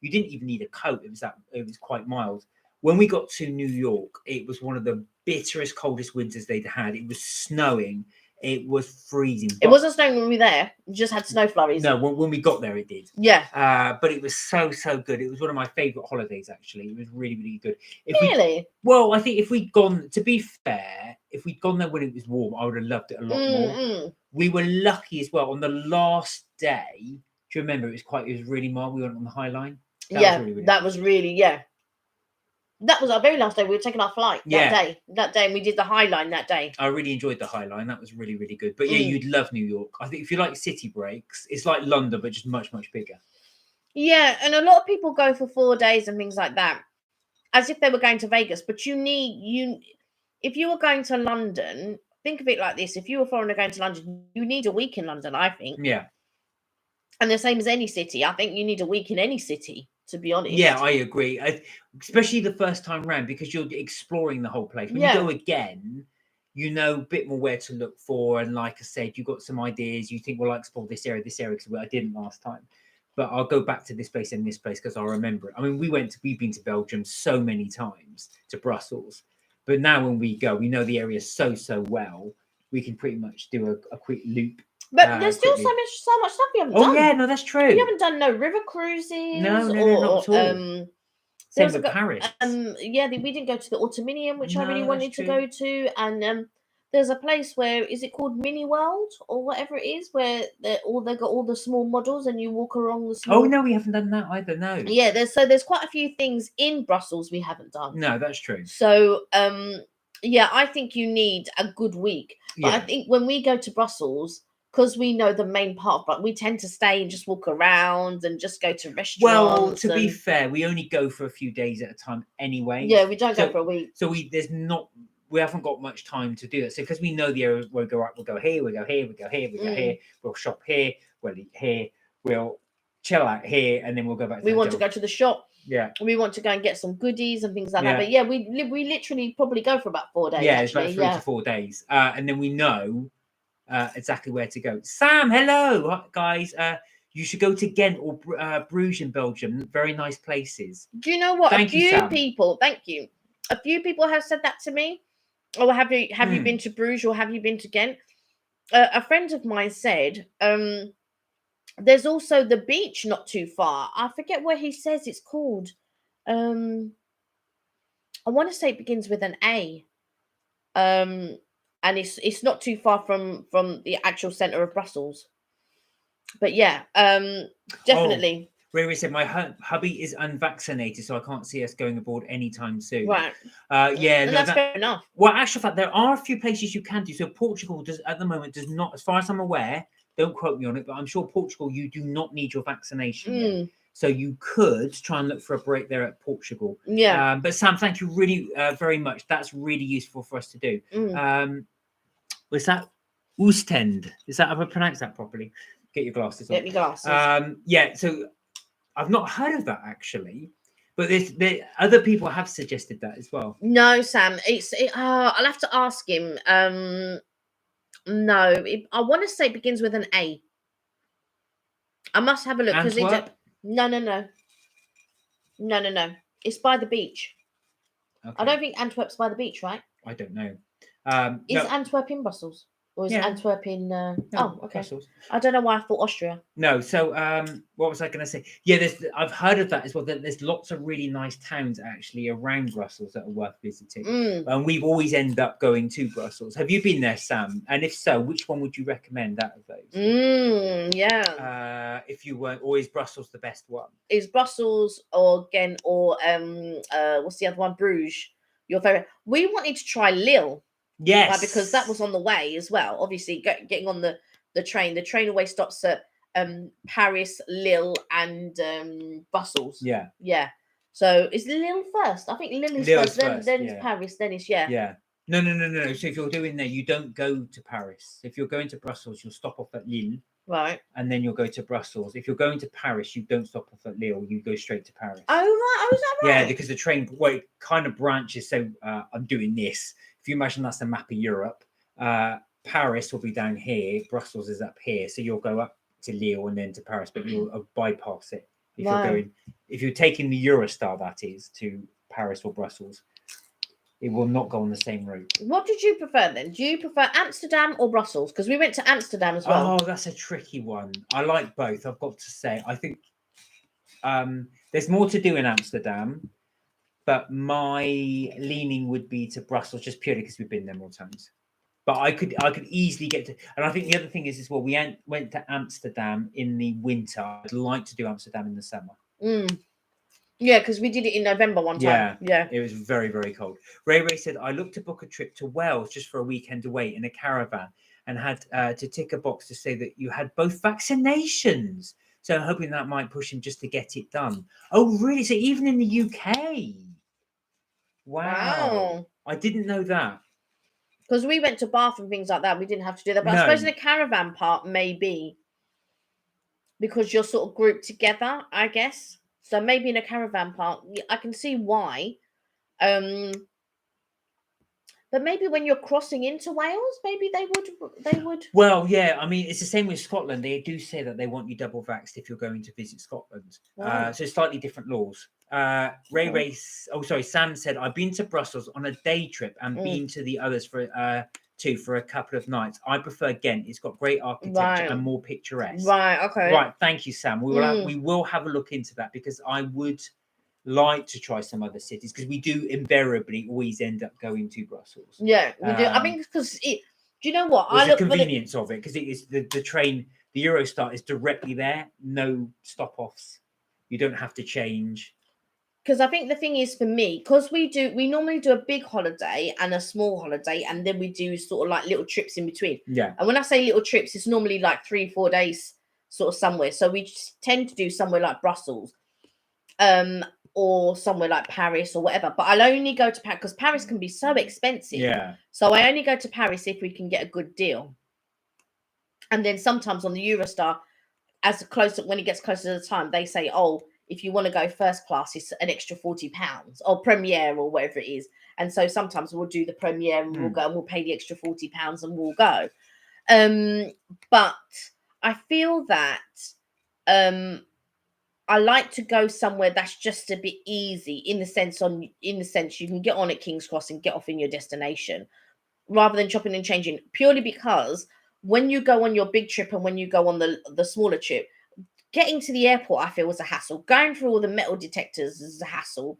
didn't even need a coat. It was quite mild. When we got to New York, it was one of the bitterest, coldest winters they'd had. It was snowing. It was freezing. It wasn't snowing when we were there. We just had snow flurries. No, when we got there, it did. Yeah. But it was so good. It was one of my favourite holidays, actually. It was really, really good. Really? I think if we'd gone, to be fair, if we'd gone there when it was warm, I would have loved it a lot more. We were lucky as well. On the last day, do you remember, it was really mild. We went on the High Line. That was really that was our very last day. We were taking our flight that day, and we did the High Line that day. I really enjoyed the High Line. That was really, really good. But yeah, you'd love New York. I think if you like city breaks, it's like London, but just much, much bigger. Yeah, and a lot of people go for 4 days and things like that, as if they were going to Vegas. But if you were going to London, think of it like this: if you were a foreigner going to London, you need a week in London, I think. Yeah. And the same as any city. I think you need a week in any city, to be honest. Yeah, I agree. Especially the first time round, because you're exploring the whole place. When you go again, you know a bit more where to look for. And like I said, you've got some ideas. You think, well, I explore this area, because I didn't last time. But I'll go back to this place and this place because I remember it. I mean, we've been to Belgium so many times, to Brussels. But now when we go, we know the area so well, we can pretty much do a quick loop. But there's still so much stuff you haven't done. Oh yeah, no, that's true. You haven't done no river cruises. No, not at all. Same with Paris. We didn't go to the Autominium, which I really wanted to go to. And there's a place where, is it called Mini World or whatever it is, where they got all the small models and you walk along the small. Oh no, we haven't done that either. No. Yeah, there's quite a few things in Brussels we haven't done. No, that's true. So I think you need a good week. But I think when we go to Brussels, because we know the main part, but we tend to stay and just walk around and just go to restaurants. Well, to be fair, we only go for a few days at a time anyway. Yeah, we don't go for a week. So we haven't got much time to do that. So because we know the area, we'll go here, we go here, we go here, we go here, we'll shop here, we'll eat here, we'll chill out here, and then we'll go back. We want to go to the shop. Yeah, we want to go and get some goodies and things like that. But yeah, we literally probably go for about 4 days. Yeah, it's about 3 to 4 days, and then we know exactly where to go. Sam, hello, guys. You should go to Ghent or Bruges in Belgium. Very nice places. Do you know what? A few people have said that to me. Oh, have you been to Bruges or have you been to Ghent? A friend of mine said, there's also the beach not too far. I forget what he says it's called. I want to say it begins with an A. And it's not too far from the actual centre of Brussels. But yeah, definitely. Ray said, my hubby is unvaccinated, so I can't see us going abroad anytime soon. Right. Yeah. And that's fair enough. Well, actually, fact, there are a few places you can do. So Portugal at the moment does not, as far as I'm aware, don't quote me on it, but I'm sure Portugal, you do not need your vaccination yet. So you could try and look for a break there at Portugal. Yeah. But Sam, thank you really very much. That's really useful for us to do. Was that Oostend? Is that, have I pronounced that properly? Get your glasses on. Get your glasses. Yeah, so I've not heard of that actually, but other people have suggested that as well. No, Sam, I'll have to ask him. No, I want to say it begins with an A. I must have a look because no. It's by the beach. Okay. I don't think Antwerp's by the beach, right? I don't know. Is Antwerp in Brussels? Or is Antwerp in... No, okay. Brussels. I don't know why I thought Austria. No, so what was I going to say? Yeah, I've heard of that as well. There's lots of really nice towns actually around Brussels that are worth visiting. And we've always ended up going to Brussels. Have you been there, Sam? And if so, which one would you recommend out of those? Yeah. If you weren't, or is Brussels the best one? Is Brussels or Ghent or what's the other one? Bruges. Your favorite? We wanted to try Lille. Yes, right, because that was on the way as well. Obviously, getting on the train. The train always stops at Paris, Lille, and Brussels. Yeah. So is Lille first? I think Lille is first. Then it's Paris. Then it's Yeah. No. So if you're doing there, you don't go to Paris. If you're going to Brussels, you'll stop off at Lille. Right. And then you'll go to Brussels. If you're going to Paris, you don't stop off at Lille. You go straight to Paris. Oh, right. Oh, is that right? Yeah, because the train, it kind of branches. So I'm doing this. If you imagine that's the map of Europe, Paris will be down here. Brussels is up here. So you'll go up to Lille and then to Paris, but you'll bypass it. If you're taking the Eurostar, that is, to Paris or Brussels, it will not go on the same route. What did you prefer then? Do you prefer Amsterdam or Brussels? Because we went to Amsterdam as well. Oh, that's a tricky one. I like both, I've got to say. I think there's more to do in Amsterdam, but my leaning would be to Brussels just purely because we've been there more times. But I could easily get to, and I think the other thing is as well, we went to Amsterdam in the winter. I'd like to do Amsterdam in the summer. Yeah, because we did it in November one time. Yeah. It was very, very cold. Ray said, I looked to book a trip to Wales just for a weekend away in a caravan and had to tick a box to say that you had both vaccinations. So I'm hoping that might push him just to get it done. Oh, really? So even in the UK? Wow. I didn't know that. Because we went to Bath and things like that. We didn't have to do that. But I suppose in the caravan part, maybe because you're sort of grouped together, I guess. So maybe in a caravan park, I can see why. But maybe when you're crossing into Wales, maybe they would. Well, yeah. I mean, it's the same with Scotland. They do say that they want you double vaxxed if you're going to visit Scotland. Wow. So slightly different laws. Sam said, I've been to Brussels on a day trip and been to the others for a couple of nights. I prefer Ghent. It's got great architecture and more picturesque. Right. Okay. Right. Thank you, Sam. We will have a look into that because I would like to try some other cities because we do invariably always end up going to Brussels. Yeah, we do. I mean, because do you know what? There's the convenience of it because it is the train. The Eurostar is directly there. No stop offs. You don't have to change. because I think the thing is for me, because we normally do a big holiday and a small holiday, and then we do sort of like little trips in between. Yeah. And when I say little trips, it's normally like 3-4 days sort of somewhere. So we tend to do somewhere like Brussels, or somewhere like Paris or whatever. But I'll only go to Paris because Paris can be so expensive. Yeah. So I only go to Paris if we can get a good deal. And then sometimes on the Eurostar, when it gets closer to the time, they say, oh, if you want to go first class, it's an extra £40 or premiere or whatever it is. And so sometimes we'll do the premiere and we'll go and we'll pay the extra £40 and we'll go. But I feel that I like to go somewhere that's just a bit easy in the sense you can get on at King's Cross and get off in your destination rather than chopping and changing, purely because when you go on your big trip and when you go on the smaller trip, getting to the airport, I feel, was a hassle. Going through all the metal detectors is a hassle.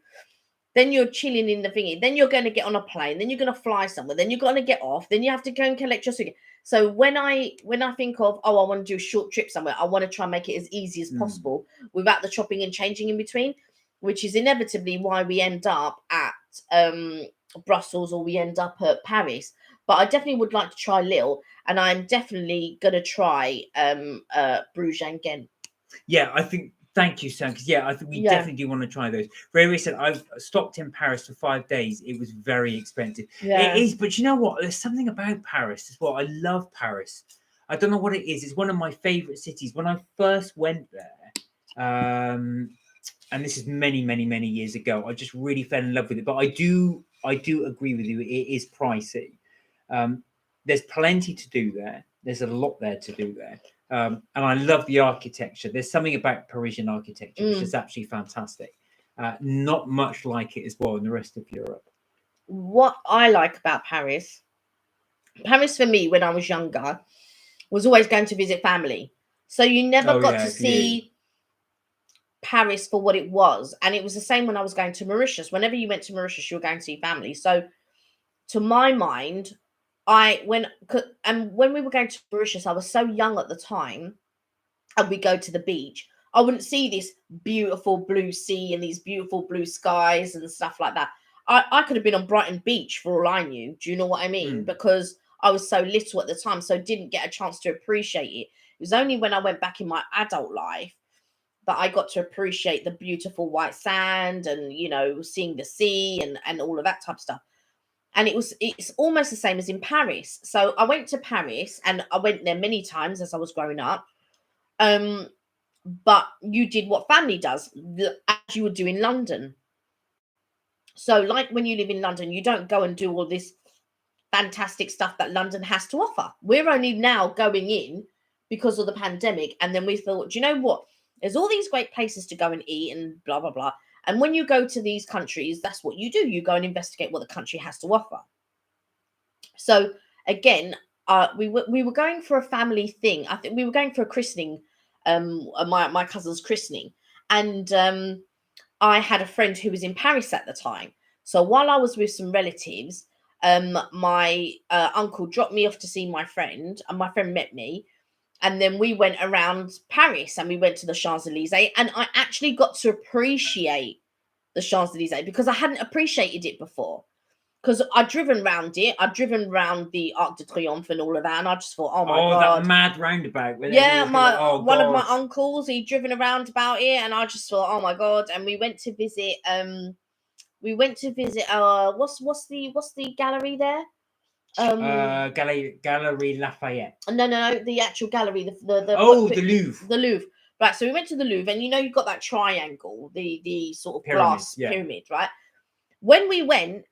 Then you're chilling in the thingy. Then you're going to get on a plane. Then you're going to fly somewhere. Then you're going to get off. Then you have to go and collect your ticket. So when I think of, I want to do a short trip somewhere, I want to try and make it as easy as possible without the chopping and changing in between, which is inevitably why we end up at Brussels or we end up at Paris. But I definitely would like to try Lille, and I'm definitely going to try Bruges and Ghent. Yeah, I think. Thank you, Sam. Because I think we definitely do want to try those. Very recent. I've stopped in Paris for 5 days. It was very expensive. Yeah. It is, but you know what? There's something about Paris as well. I love Paris. I don't know what it is. It's one of my favorite cities. When I first went there, and this is many, many, many years ago, I just really fell in love with it. But I do agree with you. It is pricey. There's plenty to do there. There's a lot there to do there. And I love the architecture. There's something about Parisian architecture which is absolutely fantastic. Not much like it as well in the rest of Europe. What I like about Paris for me, when I was younger, was always going to visit family. So you never got to see Paris for what it was. And it was the same when I was going to Mauritius. Whenever you went to Mauritius, you were going to see family. So to my mind, when we were going to Mauritius, I was so young at the time, and we go to the beach, I wouldn't see this beautiful blue sea and these beautiful blue skies and stuff like that. I could have been on Brighton Beach for all I knew. Do you know what I mean? Because I was so little at the time, so didn't get a chance to appreciate it. It was only when I went back in my adult life that I got to appreciate the beautiful white sand and, seeing the sea and all of that type of stuff. And it's almost the same as in Paris. So I went to Paris and I went there many times as I was growing up. But you did what family does, as you would do in London. So like when you live in London, you don't go and do all this fantastic stuff that London has to offer. We're only now going in because of the pandemic. And then we thought, do you know what? There's all these great places to go and eat and blah, blah, blah. And when you go to these countries, that's what you do. You go and investigate what the country has to offer. So again, we were going for a family thing. I think we were going for a christening, my cousin's christening. And I had a friend who was in Paris at the time. So while I was with some relatives, my uncle dropped me off to see my friend, and my friend met me. And then we went around Paris and we went to the Champs-Élysées, and I actually got to appreciate the Champs-Élysées because I hadn't appreciated it before. Because I'd driven around it. I'd driven around the Arc de Triomphe and all of that. And I just thought, oh my God. That mad roundabout. Yeah, one of my uncles, he'd driven around about it. And I just thought, oh my God. And we went to visit, what's the gallery there? Galerie Lafayette. No, the actual gallery. The Louvre. The Louvre. Right, so we went to the Louvre, and you've got that triangle, the sort of glass pyramid, right? When we went,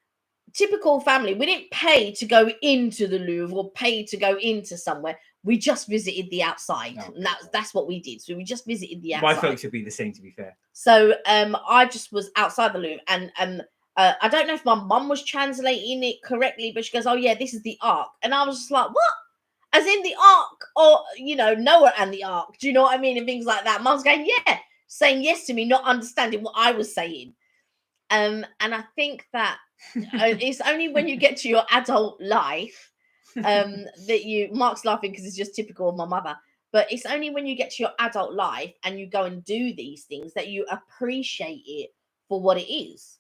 typical family, we didn't pay to go into the Louvre or pay to go into somewhere. We just visited the outside. And that's what we did. So we just visited the outside. My folks would be the same, to be fair. So I just was outside the Louvre, and I don't know if my mum was translating it correctly, but she goes, oh yeah, this is the Ark. And I was just like, what? As in the Ark, or, Noah and the Ark. Do you know what I mean? And things like that. Mum's going, yeah, saying yes to me, not understanding what I was saying. And I think that it's only when you get to your adult life that Mark's laughing because it's just typical of my mother. But it's only when you get to your adult life and you go and do these things that you appreciate it for what it is.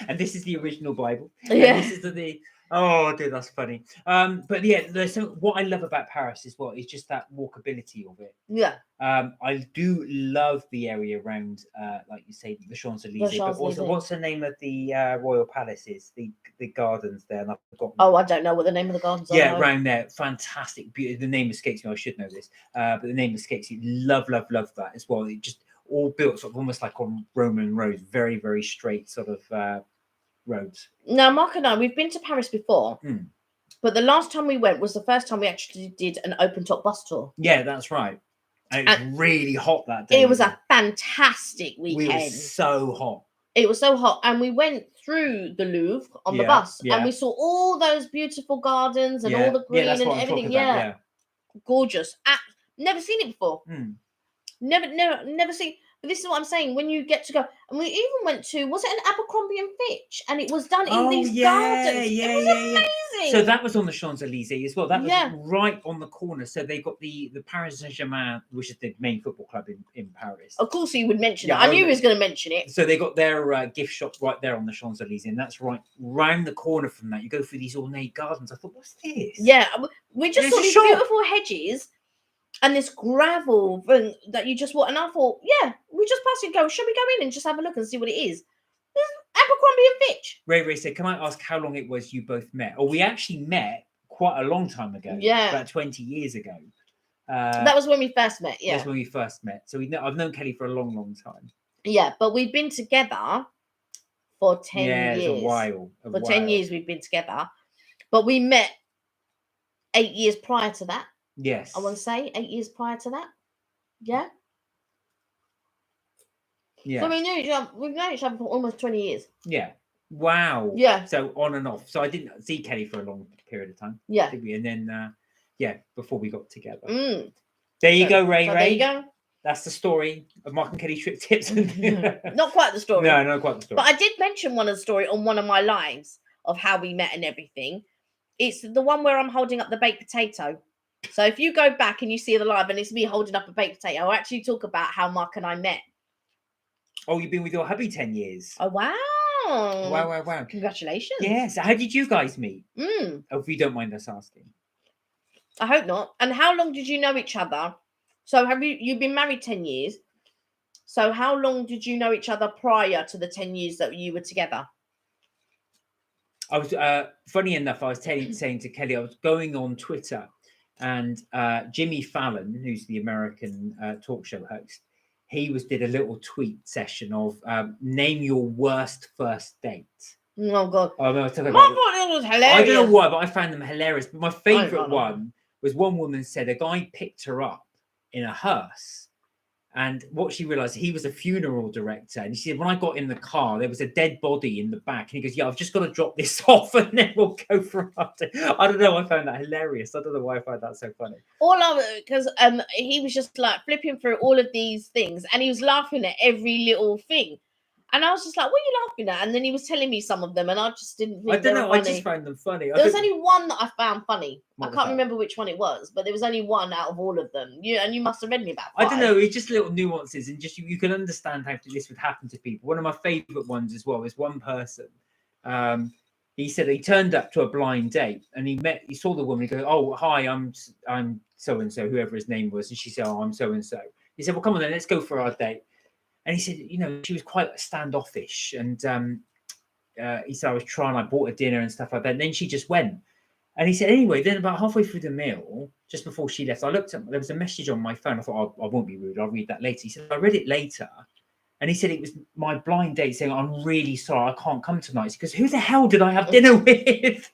And this is the original Bible. Yeah. And this is the oh dear, that's funny. But yeah, there's what I love about Paris is what is just that walkability of it. Yeah. I do love the area around, like you say, the Champs-Elysees, but also what's the name of the Royal Palaces, the gardens there? And I've forgotten. Oh, I don't know what the name of the gardens are. Yeah, around there, fantastic, beauty. The name escapes me. I should know this, but the name escapes me. Love that as well. It just all built sort of almost like on Roman roads, very, very straight sort of roads. Now, Mark and I, we've been to Paris before, but the last time we went was the first time we actually did an open top bus tour. Yeah, that's right. And it was really hot that day. It was a fantastic weekend. It was so hot. It was so hot, and we went through the Louvre on the bus, and we saw all those beautiful gardens and all the green and everything. Yeah, gorgeous. Never seen it before. Never seen. But this is what I'm saying. When you get to go, and we even went to, was it an Abercrombie and Fitch? And it was done in these gardens. It was amazing. So that was on the Champs-Elysees as well. That was right on the corner. So they got the Paris Saint-Germain, which is the main football club in Paris. Of course, he would mention it. I knew he was going to mention it. So they got their gift shop right there on the Champs-Elysees, and that's right round the corner from that. You go through these ornate gardens. I thought, what's this? Yeah, we just saw these beautiful hedges. And this gravel thing that you just walk, and I thought, yeah, we just passed it. Go, should we go in and just have a look and see what it is? Abercrombie and Fitch. Ray said, "Can I ask how long it was you both met?" Oh, we actually met quite a long time ago. Yeah, about 20 years ago. That was when we first met. Yeah, that's when we first met. So I've known Kelly for a long, long time. Yeah, but we've been together for 10 years. Yeah, it's a while. For 10 years we've been together, but we met 8 years prior to that. Yes. I want to say 8 years prior to that. Yeah. Yeah. So we've known each other for almost 20 years. Yeah. Wow. Yeah. So on and off. So I didn't see Kelly for a long period of time. Yeah. Did we? And then, before we got together. There you go, Ray. There you go. That's the story of Mark and Kelly trip tips. Not quite the story. No, not quite the story. But I did mention one of the story on one of my lives of how we met and everything. It's the one where I'm holding up the baked potato. So if you go back and you see the live and it's me holding up a baked potato, I'll actually talk about how Mark and I met. Oh, you've been with your hubby 10 years. Oh, wow. Wow. Congratulations. Yeah. So how did you guys meet? Oh, if you don't mind us asking. I hope not. And how long did you know each other? So you've been married 10 years. So how long did you know each other prior to the 10 years that you were together? I was, funny enough, I was saying to Kelly, I was going on Twitter. And Jimmy Fallon, who's the American talk show host, he did a little tweet session of name your worst first date. Oh God! I was talking about it was hilarious. I don't know why, but I found them hilarious. But my favourite one was one woman said a guy picked her up in a hearse. And what she realised, he was a funeral director. And she said, when I got in the car, there was a dead body in the back. And he goes, yeah, I've just got to drop this off and then we'll go for a day. I don't know. I found that hilarious. I don't know why I find that so funny. Because he was just like flipping through all of these things and he was laughing at every little thing. And I was just like, what are you laughing at? And then he was telling me some of them and I just didn't think they were funny. I just found them funny. There was only one that I found funny. I can't remember which one it was, but there was only one out of all of them. You must have read me about 5. I don't know. It's just little nuances and just you can understand how this would happen to people. One of my favourite ones as well is one person. He said he turned up to a blind date and he saw the woman. He goes, oh, hi, I'm so-and-so, whoever his name was. And she said, oh, I'm so-and-so. He said, well, come on then, let's go for our date. And he said, she was quite standoffish. And he said, I bought her dinner and stuff like that. And then she just went. And he said, anyway, then about halfway through the meal, just before she left, I looked at, there was a message on my phone. I thought, I won't be rude. I'll read that later. He said, I read it later. And he said, it was my blind date saying, I'm really sorry, I can't come tonight. Because who the hell did I have dinner with?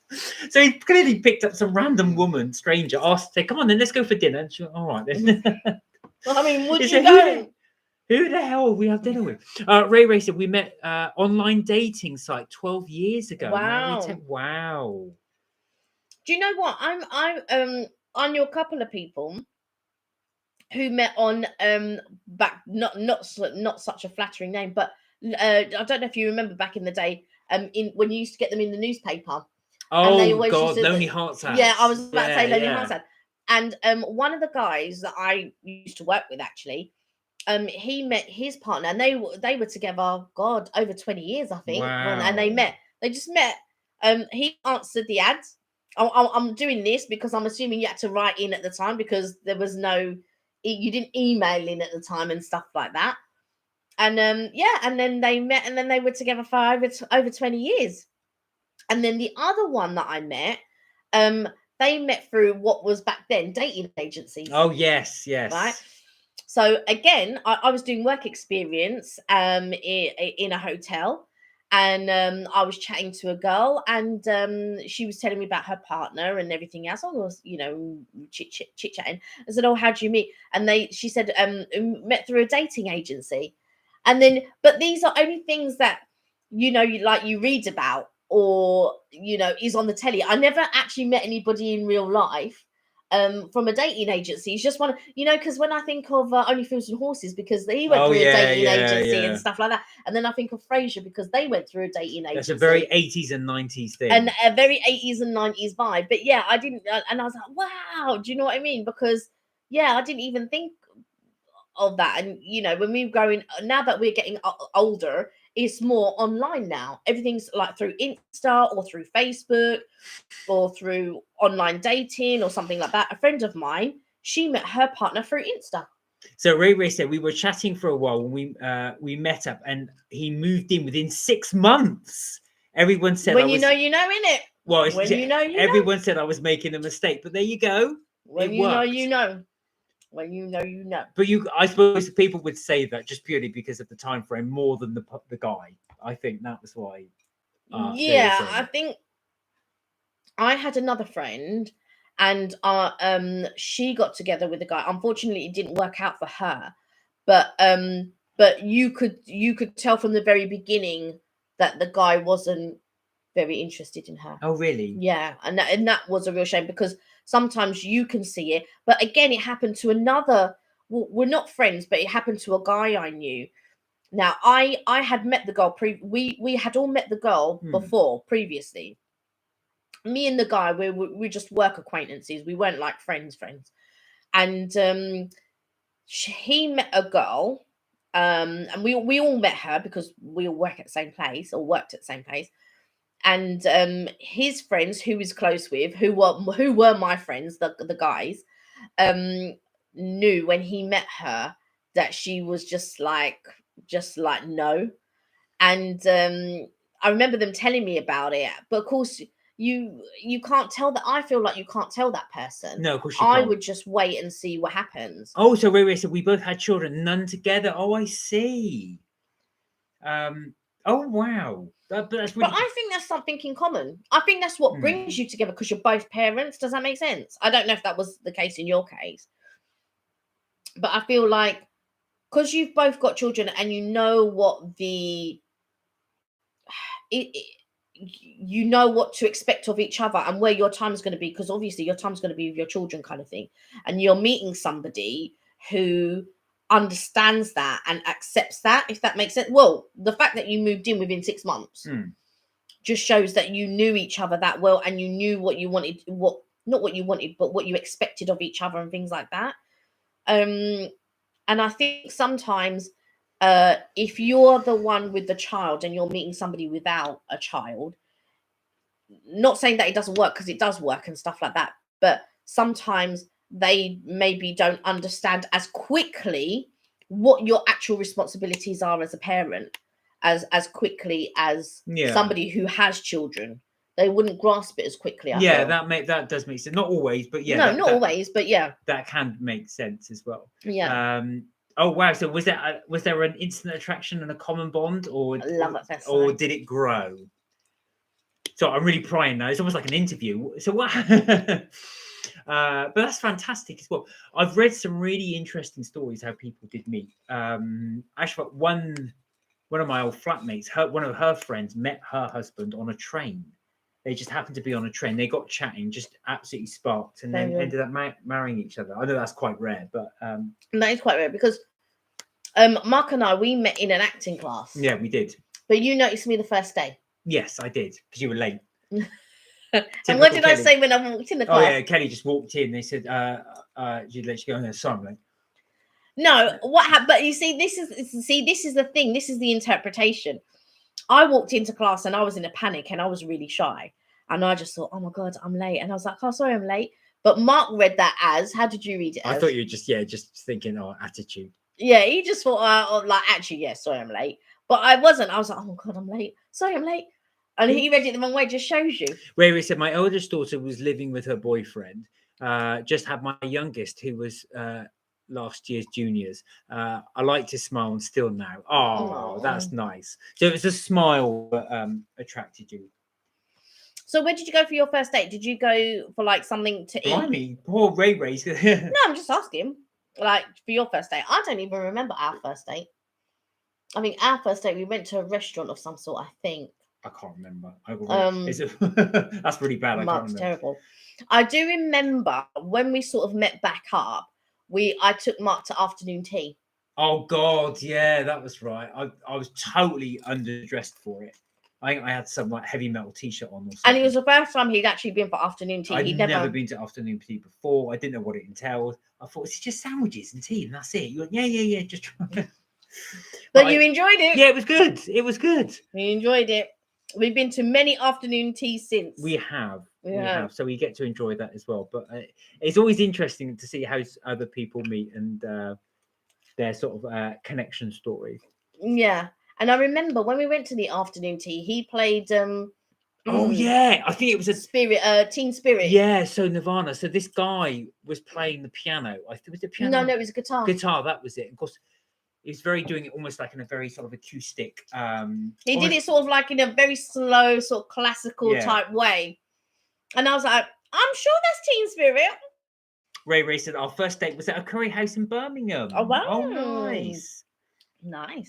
So he clearly picked up some random woman, stranger, asked, come on, then let's go for dinner. And she went, all right then. Well, I mean, would you go? Who the hell will we have dinner with? Ray said we met online dating site 12 years ago. Wow. Wow. Do you know what? I knew a couple of people who met on back not such a flattering name, but I don't know if you remember back in the day when you used to get them in the newspaper. Oh God, Lonely Hearts Ad. Yeah, I was about to say Lonely Hearts Ad. And one of the guys that I used to work with actually, he met his partner, and they were together, God, over 20 years, I think. And they Wow. met. They just met. He answered the ads. I'm doing this because I'm assuming you had to write in at the time, because there was no, you didn't email in at the time and stuff like that. And yeah, and then they met, and then they were together for over 20 years. And then the other one that I met, they met through what was back then dating agencies. Oh yes, yes. Right. So again, I was doing work experience in a hotel, and I was chatting to a girl, and she was telling me about her partner and everything else. I was, chit chatting. I said, "Oh, how do you meet?" And she said, met through a dating agency. And then, but these are only things that you read about, or is on the telly. I never actually met anybody in real life from a dating agency. It's just one, because when I think of Only Fools and Horses, because he went through a dating agency and stuff like that, and then I think of Frasier because they went through a dating agency. That's a very 80s and 90s thing, and a very 80s and 90s vibe. But yeah, I didn't, and I was like, wow, do you know what I mean? Because yeah, I didn't even think of that. And when we're growing, now that we're getting older, it's more online now. Everything's like through Insta or through Facebook or through online dating or something like that. A friend of mine, she met her partner through Insta. So Ray said we were chatting for a while when we met up, and he moved in within 6 months. Everyone said, when you know, innit? Well, when everyone said I was making a mistake, but there you go. When you know. When you know. But I suppose people would say that just purely because of the time frame more than the guy. I think that was why. Yeah, I think I had another friend, and she got together with a guy. Unfortunately, it didn't work out for her. But you could tell from the very beginning that the guy wasn't very interested in her. Oh, really? Yeah, and that was a real shame, because sometimes you can see it. But again, it happened to another. Well, we're not friends, but it happened to a guy I knew. Now, I had met the girl. We had all met the girl before previously. Me and the guy, we just work acquaintances. We weren't like friends. And he met a girl, and we all met her because we all work at the same place, or worked at the same place. And his friends, who he's close with, who were my friends, the guys, knew when he met her that she was just like no. And I remember them telling me about it, but of course you can't tell that. I feel like you can't tell that person. No, of course I would just wait and see what happens. Oh, so Ray said we both had children, none together. Oh, I see. Oh, wow. But I think that's something in common. I think that's what brings you together, because you're both parents. Does that make sense? I don't know if that was the case in your case, but I feel like because you've both got children and you know what you know what to expect of each other and where your time is going to be, because obviously your time is going to be with your children, kind of thing, and you're meeting somebody who understands that and accepts that, if that makes sense. Well, the fact that you moved in within 6 months just shows that you knew each other that well, and you knew what you wanted, not what you wanted, but what you expected of each other and things like that. And I think sometimes if you're the one with the child and you're meeting somebody without a child, not saying that it doesn't work, because it does work and stuff like that, but sometimes they maybe don't understand as quickly what your actual responsibilities are as a parent, as quickly as somebody who has children. They wouldn't grasp it as quickly. I feel. that does make sense. Not always, but yeah. No, not always, but yeah, that can make sense as well. Yeah. Oh wow! So was there an instant attraction and a common bond, or did it grow? So I'm really prying now. It's almost like an interview. So what? But that's fantastic as well. I've read some really interesting stories how people did meet. Actually, one of my old flatmates, one of her friends met her husband on a train. They just happened to be on a train. They got chatting, just absolutely sparked, and then ended up marrying each other. I know that's quite rare, but that is quite rare, because Mark and I, we met in an acting class. Yeah, we did. But you noticed me the first day. Yes, I did, because you were late. And what did Kelly. I say when I walked in the class? Oh yeah, Kelly just walked in. They said, "Did you let you go in there?" Sorry, I'm late. No, what happened? But you see, this is the thing. This is the interpretation. I walked into class and I was in a panic and I was really shy. And I just thought, oh my God, I'm late. And I was like, oh, sorry, I'm late. But Mark read that as, how did you read it as? I thought you were just thinking, oh, attitude. Yeah, he just thought, like, actually, yeah, sorry, I'm late. But I wasn't. I was like, oh my God, I'm late. Sorry, I'm late. And he read it the wrong way. Just shows you. Ray said, my eldest daughter was living with her boyfriend. Just had my youngest, who was last year's juniors. I like to smile and still now. Oh, that's nice. So it was a smile that attracted you. So where did you go for your first date? Did you go for like something to eat? Blimey, poor Ray. No, I'm just asking. Like for your first date. I don't even remember our first date. I mean, our first date, we went to a restaurant of some sort, I think. I can't remember. That's really bad. I can't remember. Terrible. I do remember when we sort of met back up, I took Mark to afternoon tea. Oh God, yeah, that was right. I was totally underdressed for it. I think I had some like heavy metal t-shirt on or something. And it was the first time he'd actually been for afternoon tea. I'd never been to afternoon tea before. I didn't know what it entailed. I thought it's just sandwiches and tea and that's it. You went, yeah, just try. But you enjoyed it. Yeah, it was good. It was good. We enjoyed it. We've been to many afternoon teas since. We have. So we get to enjoy that as well. But it's always interesting to see how other people meet and their sort of connection story. Yeah. And I remember when we went to the afternoon tea, he played oh yeah, I think it was a Teen Spirit. Yeah, so Nirvana. So this guy was playing the piano. I think it was the piano. No, it was a guitar. Guitar, that was it. Of course, he was doing it almost like in a very sort of acoustic. He did it sort of like in a very slow, sort of classical type way. And I was like, I'm sure that's Teen Spirit. Ray said our first date was at a curry house in Birmingham. Oh wow! Oh nice.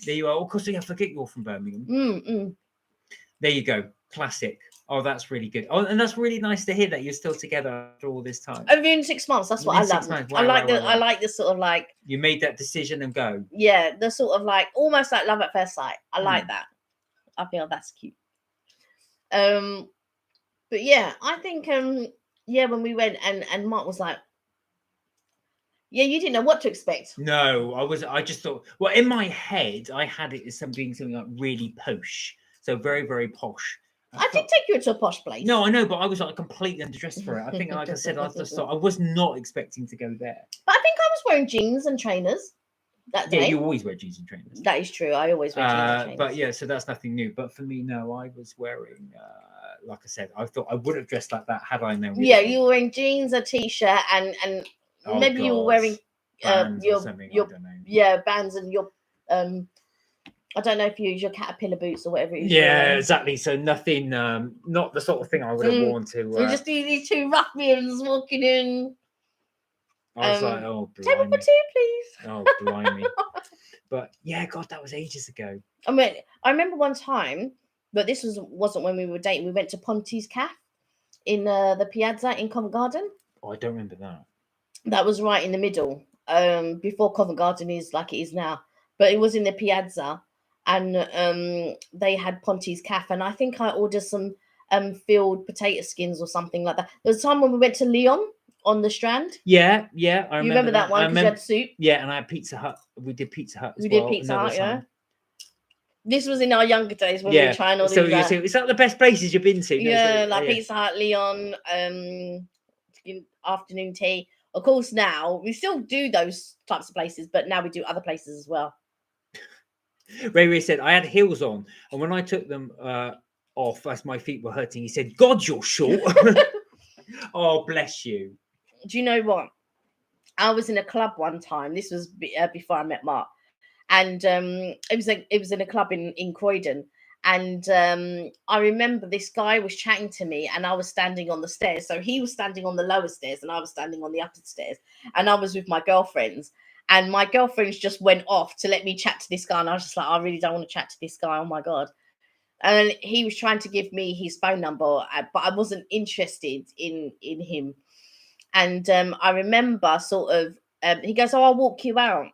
There you are. Of course, I forget you're from Birmingham. There you go. Classic. Oh, that's really good. Oh, and that's really nice to hear that you're still together after all this time. Over in 6 months. That's what I love. Wow, I like the sort of like you made that decision and go. Yeah, the sort of like almost like love at first sight. I like that. I feel that's cute. But yeah, I think when we went and Mark was like, yeah, you didn't know what to expect. No, I just thought, well, in my head, I had it as something like really posh. So very, very posh. I did take you to a posh place. No, I know, but I was like completely underdressed for it. I think, like I said, I just thought I was not expecting to go there. But I think I was wearing jeans and trainers that day. Yeah, you always wear jeans and trainers. That is true. I always wear jeans and trainers. But yeah, so that's nothing new. But for me, no, I was wearing, like I said, I thought I would have dressed like that had I known. Yeah, you were wearing jeans, a t-shirt, and maybe you were wearing your bands and your I don't know if you use your caterpillar boots or whatever it is. Yeah, exactly. So nothing, not the sort of thing I would have worn to. We just do these two ruffians walking in. I was like, oh, blimey. Table for two, please. Oh, blimey. But yeah, God, that was ages ago. I mean, I remember one time, but this wasn't when we were dating. We went to Ponti's Cafe in the Piazza in Covent Garden. Oh, I don't remember that. That was right in the middle, before Covent Garden is like it is now. But it was in the Piazza. And they had Ponti's Cafe, and I think I ordered some filled potato skins or something like that. There was a time when we went to Lyon on the Strand. Yeah, I remember that one because you had soup. Yeah, and I had Pizza Hut. We did Pizza Hut. We did Pizza Hut, yeah. This was in our younger days when we were trying all these. So it's like the best places you've been to. Yeah, like Pizza Hut, Lyon, afternoon tea. Of course, now we still do those types of places, but now we do other places as well. Ray said, I had heels on, and when I took them off as my feet were hurting, he said, God, you're short. Oh, bless you. Do you know what? I was in a club one time. This was before I met Mark. And it was in a club in Croydon. And I remember this guy was chatting to me and I was standing on the stairs. So he was standing on the lower stairs and I was standing on the upper stairs. And I was with my girlfriends. And my girlfriends just went off to let me chat to this guy. And I was just like, I really don't want to chat to this guy. Oh, my God. And he was trying to give me his phone number, but I wasn't interested in him. And I remember sort of, he goes, oh, I'll walk you out.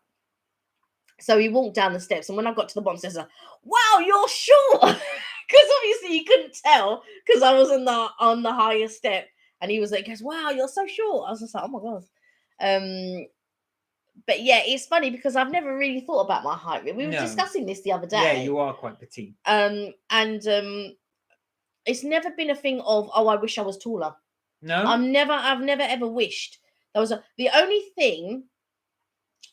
So he walked down the steps. And when I got to the bottom stairs, I was like, wow, you're short. Because obviously you couldn't tell because I was on the higher step. And he was like, he goes, wow, you're so short. I was just like, oh, my God. but yeah, it's funny because I've never really thought about my height. We were No. discussing this the other day. Yeah, you are quite petite. And it's never been a thing of, oh, I wish I was taller. No, I've never ever wished. The only thing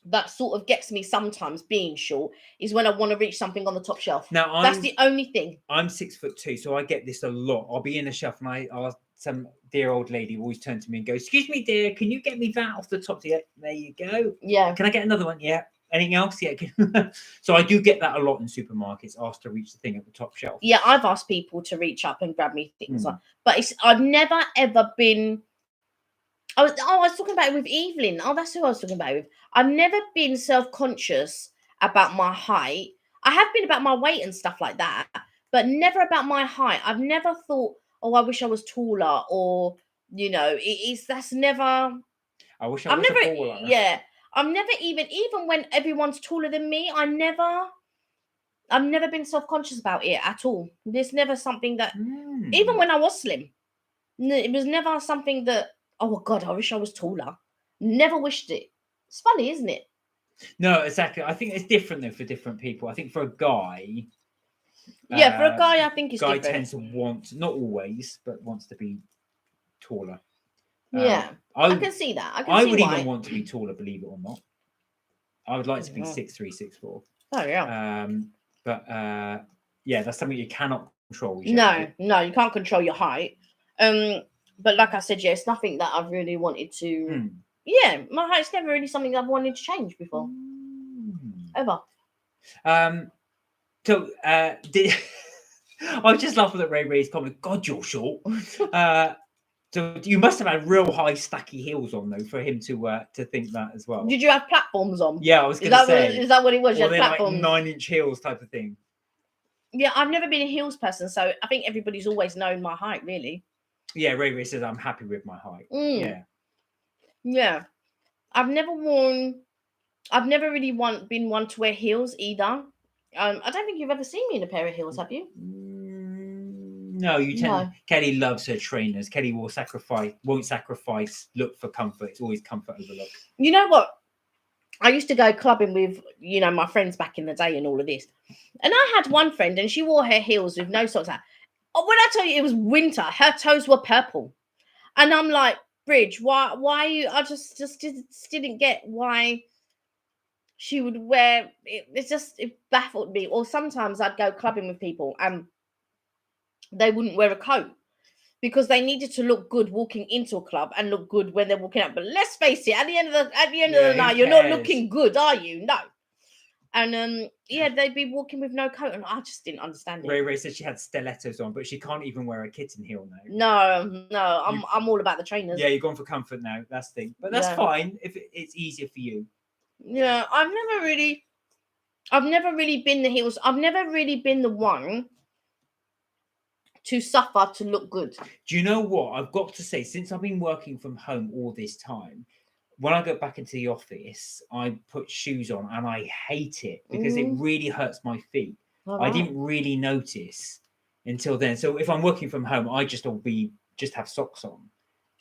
that sort of gets me sometimes being short is when I want to reach something on the top shelf. now That's the only thing. I'm 6'2", so I get this a lot. I'll be in a shelf and some dear old lady will always turn to me and go, "Excuse me, dear, can you get me that off the top?" Yeah, there you go. Yeah. Can I get another one? Yeah. Anything else? Yeah. So I do get that a lot in supermarkets, asked to reach the thing at the top shelf. Yeah, I've asked people to reach up and grab me things, but I've never ever been. I was talking about it with Evelyn. Oh, that's who I was talking about it with. I've never been self-conscious about my height. I have been about my weight and stuff like that, but never about my height. I've never thought, oh, I wish I was taller, or that's never. I wish I was taller. Yeah, I'm never even when everyone's taller than me. I've never been self-conscious about it at all. There's never something that, even when I was slim, it was never something that, oh God, I wish I was taller. Never wished it. It's funny, isn't it? No, exactly. I think it's different though for different people. I think for a guy, yeah, for a guy, I think it's guy different. tends to want, not always, but wants to be taller. Yeah, I can see that. I would even want to be taller, believe it or not. I would like to be 6'3", 6'4". Oh yeah. But yeah, that's something you cannot control. No, you can't control your height. But like I said, yeah, it's nothing that I've really wanted to. Yeah, my height's never really something I've wanted to change before, ever. So I was just laughing at Ray's comment. God, you're short. So you must have had real high stacky heels on though for him to think that as well. Did you have platforms on? Yeah, I was going to say. Is that what it was? Or they're like 9-inch heels type of thing. Yeah, I've never been a heels person, so I think everybody's always known my height, really. Yeah, Ray says I'm happy with my height. Yeah. I've never really been one to wear heels either. I don't think you've ever seen me in a pair of heels, have you? No, you tend. No. Kelly loves her trainers. Kelly won't sacrifice look for comfort. It's always comfort over look. You know what? I used to go clubbing with, my friends back in the day and all of this. And I had one friend and she wore her heels with no socks out. Oh, when I tell you it was winter, her toes were purple. And I'm like, Bridge, why you? I just didn't get why she would wear it. It baffled me. Or sometimes I'd go clubbing with people and they wouldn't wear a coat because they needed to look good walking into a club and look good when they're walking out. But let's face it, at the end of the night, you're not looking good, are you? No. And they'd be walking with no coat, and I just didn't understand it. Ray said she had stilettos on, but she can't even wear a kitten heel now. No, I'm all about the trainers. Yeah, you're going for comfort now. That's the thing, but that's fine if it's easier for you. Yeah, I've never really been the heels. I've never really been the one to suffer to look good. Do you know what? I've got to say, since I've been working from home all this time, when I go back into the office, I put shoes on and I hate it because it really hurts my feet. Right. I didn't really notice until then. So if I'm working from home, I just have socks on.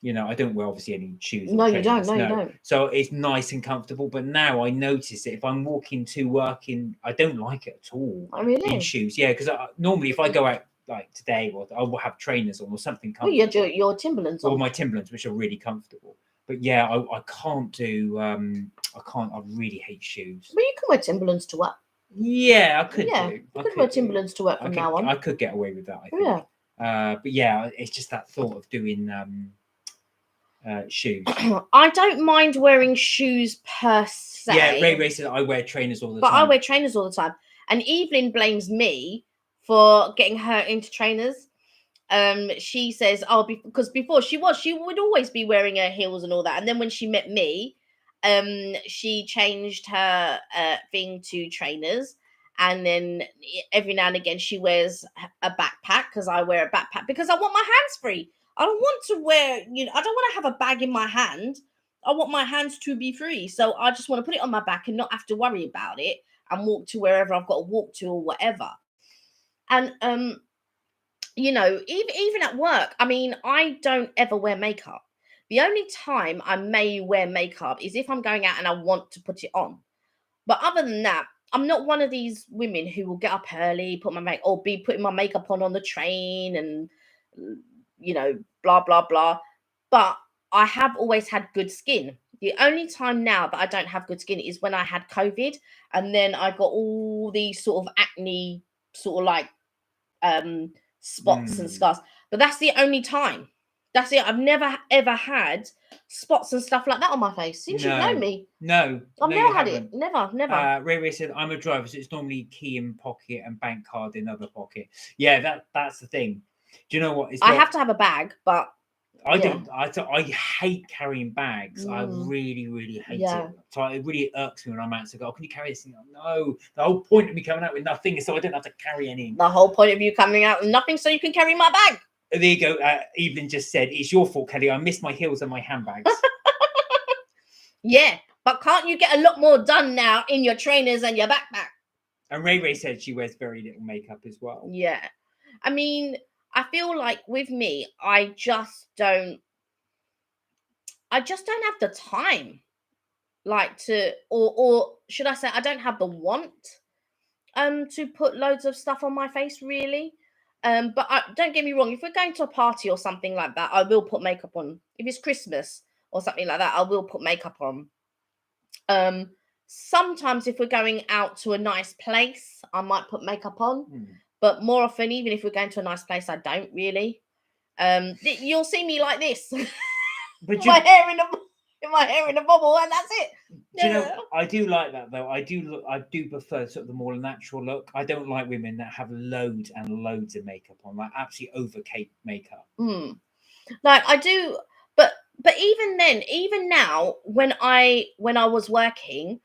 I don't wear obviously any shoes. No, you don't. No, you don't. So it's nice and comfortable. But now I notice it. If I'm walking to work I don't like it at all. Oh, really? In shoes. Yeah, because normally if I go out like today, I will have trainers on or something comfortable. Well, you had your Timberlands on. Or my Timberlands, which are really comfortable. But yeah, I can't do. I really hate shoes. Well, you can wear Timberlands to work. Yeah, I could. Yeah, do. You could wear Timberlands to work from now on. I could get away with that. I think. Yeah. But yeah, it's just that thought of doing shoes. I don't mind wearing shoes per se. Yeah, Ray says I wear trainers all the time. But I wear trainers all the time, and Evelyn blames me for getting her into trainers. She says, because before she would always be wearing her heels and all that, and then when she met me, she changed her thing to trainers, and then every now and again she wears a backpack because I wear a backpack because I want my hands free. I don't want to wear, I don't want to have a bag in my hand. I want my hands to be free, so I just want to put it on my back and not have to worry about it and walk to wherever I've got to walk to or whatever. And even at work, I mean, I don't ever wear makeup. The only time I may wear makeup is if I'm going out and I want to put it on. But other than that, I'm not one of these women who will get up early, put my or be putting my makeup on the train and, blah, blah, blah. But I have always had good skin. The only time now that I don't have good skin is when I had COVID, and then I got all these sort of acne, sort of like spots and scars. But that's the only time. That's it. I've never ever had spots and stuff like that on my face since you've known me. No, I've never had it. Never. Ray said, I'm a driver, so it's normally key in pocket and bank card in other pocket. Yeah, that's the thing. Do you know what? I have to have a bag, but I hate carrying bags. I really, really hate it. So it really irks me when I'm out to go, can you carry this thing? No, the whole point of me coming out with nothing is so I don't have to carry anything. The whole point of you coming out with nothing so you can carry my bag. There you go. Evelyn just said, it's your fault, Kelly. I missed my heels and my handbags. Yeah, but can't you get a lot more done now in your trainers and your backpack? And Ray said she wears very little makeup as well. Yeah. I mean, I feel like with me, I just don't have the time, like to, or should I say, I don't have the want, to put loads of stuff on my face, really. But don't get me wrong, if we're going to a party or something like that, I will put makeup on. If it's Christmas or something like that, I will put makeup on. Sometimes if we're going out to a nice place, I might put makeup on. But more often, even if we're going to a nice place, I don't really. You'll see me like this. But my hair in a bubble, and that's it. Do you know, I do like that though. I do prefer sort of the more natural look. I don't like women that have loads and loads of makeup on, like absolutely overcape makeup. Like I do, but even now, when I was working,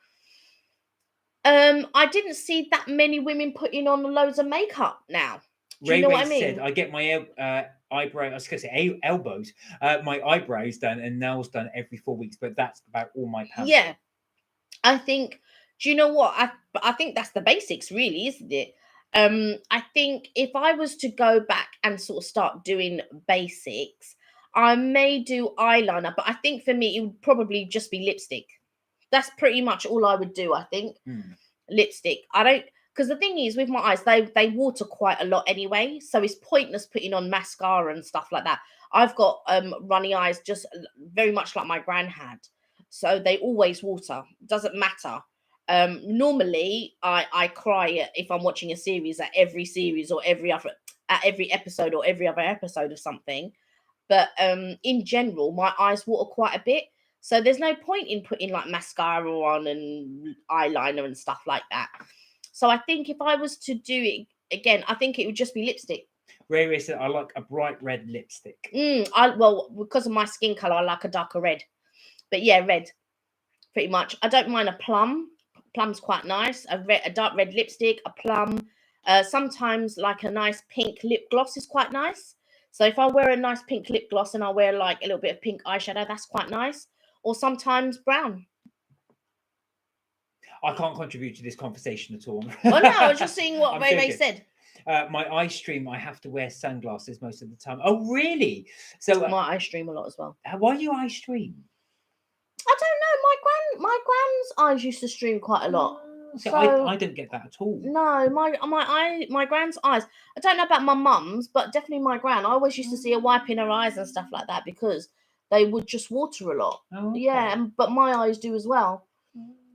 I didn't see that many women putting on loads of makeup now. Do you know what I mean? Said, I get my eyebrow, I was going to say elbows, my eyebrows done and nails done every 4 weeks, but that's about all my pants. Yeah, I think. Do you know what? I think that's the basics, really, isn't it? I think if I was to go back and sort of start doing basics, I may do eyeliner, but I think for me it would probably just be lipstick. That's pretty much all I would do, I think. Lipstick. I don't, because the thing is with my eyes, they water quite a lot anyway, so it's pointless putting on mascara and stuff like that. I've got runny eyes, just very much like my gran had, so they always water. Doesn't matter. Normally I cry if I'm watching a series at every series or every episode or every other episode of something, but in general my eyes water quite a bit. So there's no point in putting like mascara on and eyeliner and stuff like that. So I think if I was to do it again, I think it would just be lipstick. Ray said, I like a bright red lipstick. Well, because of my skin color, I like a darker red. But yeah, red, pretty much. I don't mind a plum. Plum's quite nice. A dark red lipstick, a plum. Sometimes like a nice pink lip gloss is quite nice. So if I wear a nice pink lip gloss and I wear like a little bit of pink eyeshadow, that's quite nice. Or sometimes brown. I can't contribute to this conversation at all. Oh no, I was just seeing what Ray said. My eye stream, I have to wear sunglasses most of the time. Oh, really? So my eye stream a lot as well. Why do you eye stream? I don't know. My gran's eyes used to stream quite a lot. So I don't get that at all. No, my gran's eyes. I don't know about my mum's, but definitely my gran. I always used to see her wiping her eyes and stuff like that because they would just water a lot. Oh, okay. Yeah, but my eyes do as well.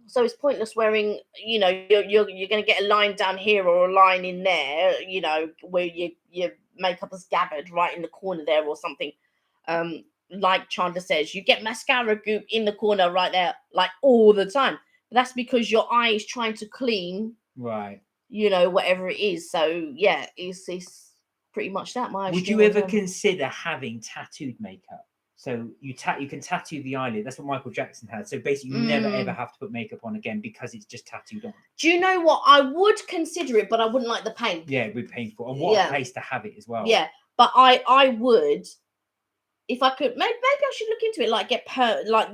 So it's pointless wearing, you're going to get a line down here or a line in there, where your makeup is gathered right in the corner there or something. Like Chandler says, you get mascara goop in the corner right there, like all the time. But that's because your eye is trying to clean, right? Whatever it is. So yeah, it's pretty much that. Would you ever consider having tattooed makeup? So you can tattoo the eyelid. That's what Michael Jackson had. So basically, you never ever have to put makeup on again because it's just tattooed on. Do you know what? I would consider it, but I wouldn't like the pain. Yeah, it'd be painful. And what a place to have it as well. Yeah, but I would, if I could. Maybe I should look into it. Like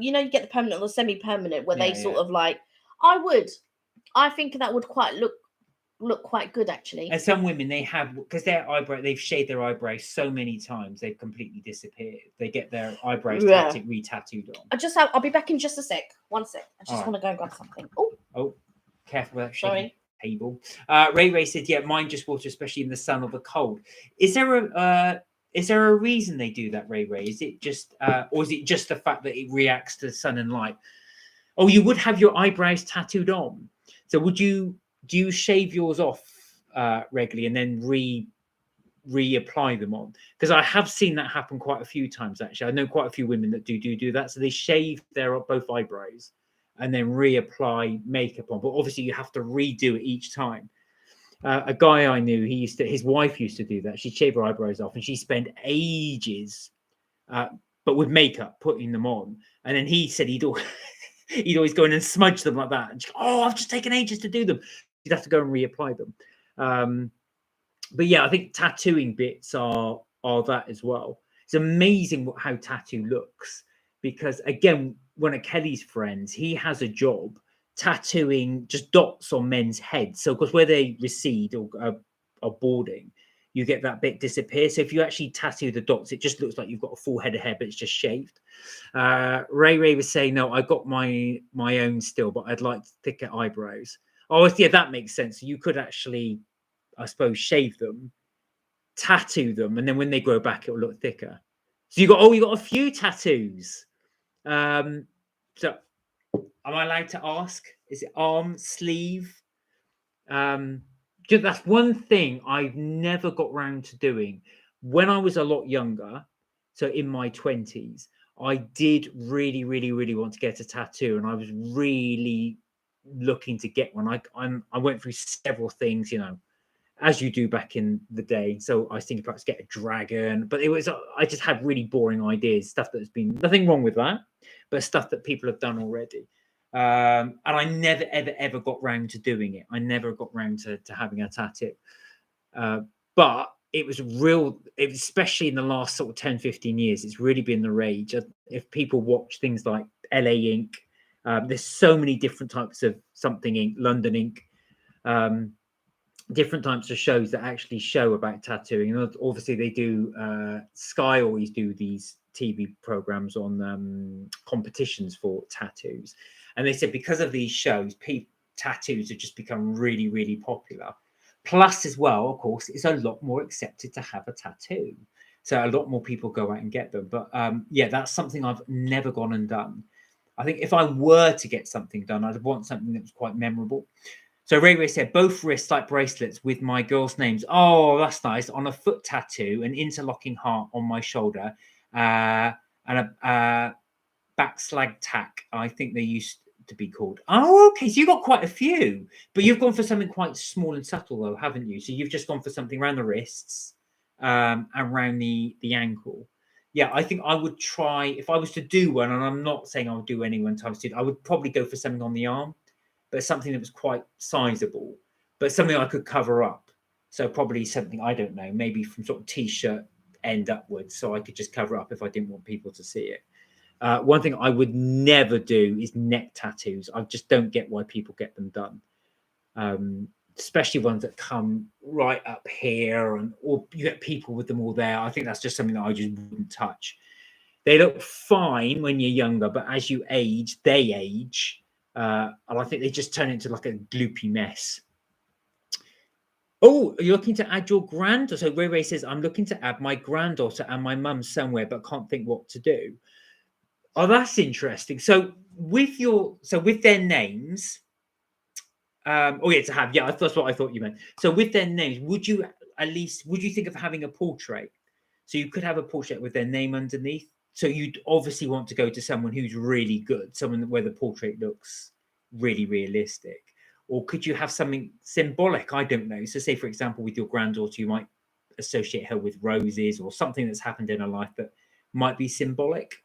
you get the permanent or semi-permanent, where they sort of like. I would. I think that would quite look look quite good actually. And some women, they have, because they've shaved their eyebrows so many times, they've completely disappeared. They get their eyebrows re-tattooed on. I'll be back in just a sec. 1 sec. I just want to go and grab something. Oh, careful with that sorry. Table. Ray said, yeah, mine just water, especially in the sun or the cold. Is there a reason they do that, Ray? Is it just or is it just the fact that it reacts to sun and light? Oh, you would have your eyebrows tattooed on. So do you shave yours off regularly and then reapply them on? Because I have seen that happen quite a few times actually. I know quite a few women that do that. So they shave their both eyebrows and then reapply makeup on, but obviously you have to redo it each time. A guy I knew, his wife used to do that. She'd shave her eyebrows off and she spent ages, but with makeup, putting them on. And then he said he'd always go in and smudge them like that. And she'd go, oh, I've just taken ages to do them. You'd have to go and reapply them. But yeah, I think tattooing bits are that as well. It's amazing how tattoo looks, because again, one of Kelly's friends, he has a job tattooing just dots on men's heads. So, because where they recede or are balding, you get that bit disappear. So if you actually tattoo the dots, it just looks like you've got a full head of hair, but it's just shaved. Ray was saying, no, I got my own still, but I'd like thicker eyebrows. Oh, yeah, that makes sense. You could actually, I suppose, shave them, tattoo them, and then when they grow back, it'll look thicker. So you got a few tattoos. So am I allowed to ask? Is it arm, sleeve? That's one thing I've never got round to doing. When I was a lot younger, so in my 20s, I did really, really, really want to get a tattoo, and I was really looking to get one. I went through several things, as you do back in the day. So I was thinking perhaps get a dragon, but I just had really boring ideas, stuff that's been, nothing wrong with that, but stuff that people have done already. And I never, ever got round to doing it. I never got round to having a tattoo. But it was especially in the last sort of 10, 15 years, it's really been the rage. If people watch things like LA Ink, there's so many different types of something ink, London Ink, different types of shows that actually show about tattooing. And obviously they do, Sky always do these TV programs on competitions for tattoos. And they said because of these shows, tattoos have just become really, really popular. Plus as well, of course, it's a lot more accepted to have a tattoo. So a lot more people go out and get them. But yeah, that's something I've never gone and done. I think if I were to get something done, I'd want something that was quite memorable. So Ray said, both wrists like bracelets with my girls' names. Oh, that's nice. On a foot tattoo, an interlocking heart on my shoulder, and a backslag tack. I think they used to be called. Oh, okay. So you've got quite a few, but you've gone for something quite small and subtle though, haven't you? So you've just gone for something around the wrists, and around the ankle. Yeah, I think I would try, if I was to do one, and I'm not saying I would do any one time soon, I would probably go for something on the arm, but something that was quite sizable, but something I could cover up. So probably something, I don't know, maybe from sort of t-shirt end upwards, so I could just cover up if I didn't want people to see it. One thing I would never do is neck tattoos. I just don't get why people get them done, especially ones that come right up here, or you get people with them all there. I think that's just something that I just wouldn't touch. They look fine when you're younger, but as you age, they age. And I think they just turn into like a gloopy mess. Oh, are you looking to add your granddaughter? So Ray says, I'm looking to add my granddaughter and my mum somewhere, but can't think what to do. Oh, that's interesting. So with their names, that's what I thought you meant. So with their names, would you think of having a portrait? So you could have a portrait with their name underneath. So you'd obviously want to go to someone who's really good, someone where the portrait looks really realistic. Or could you have something symbolic? I don't know. So say, for example, with your granddaughter, you might associate her with roses or something that's happened in her life that might be symbolic.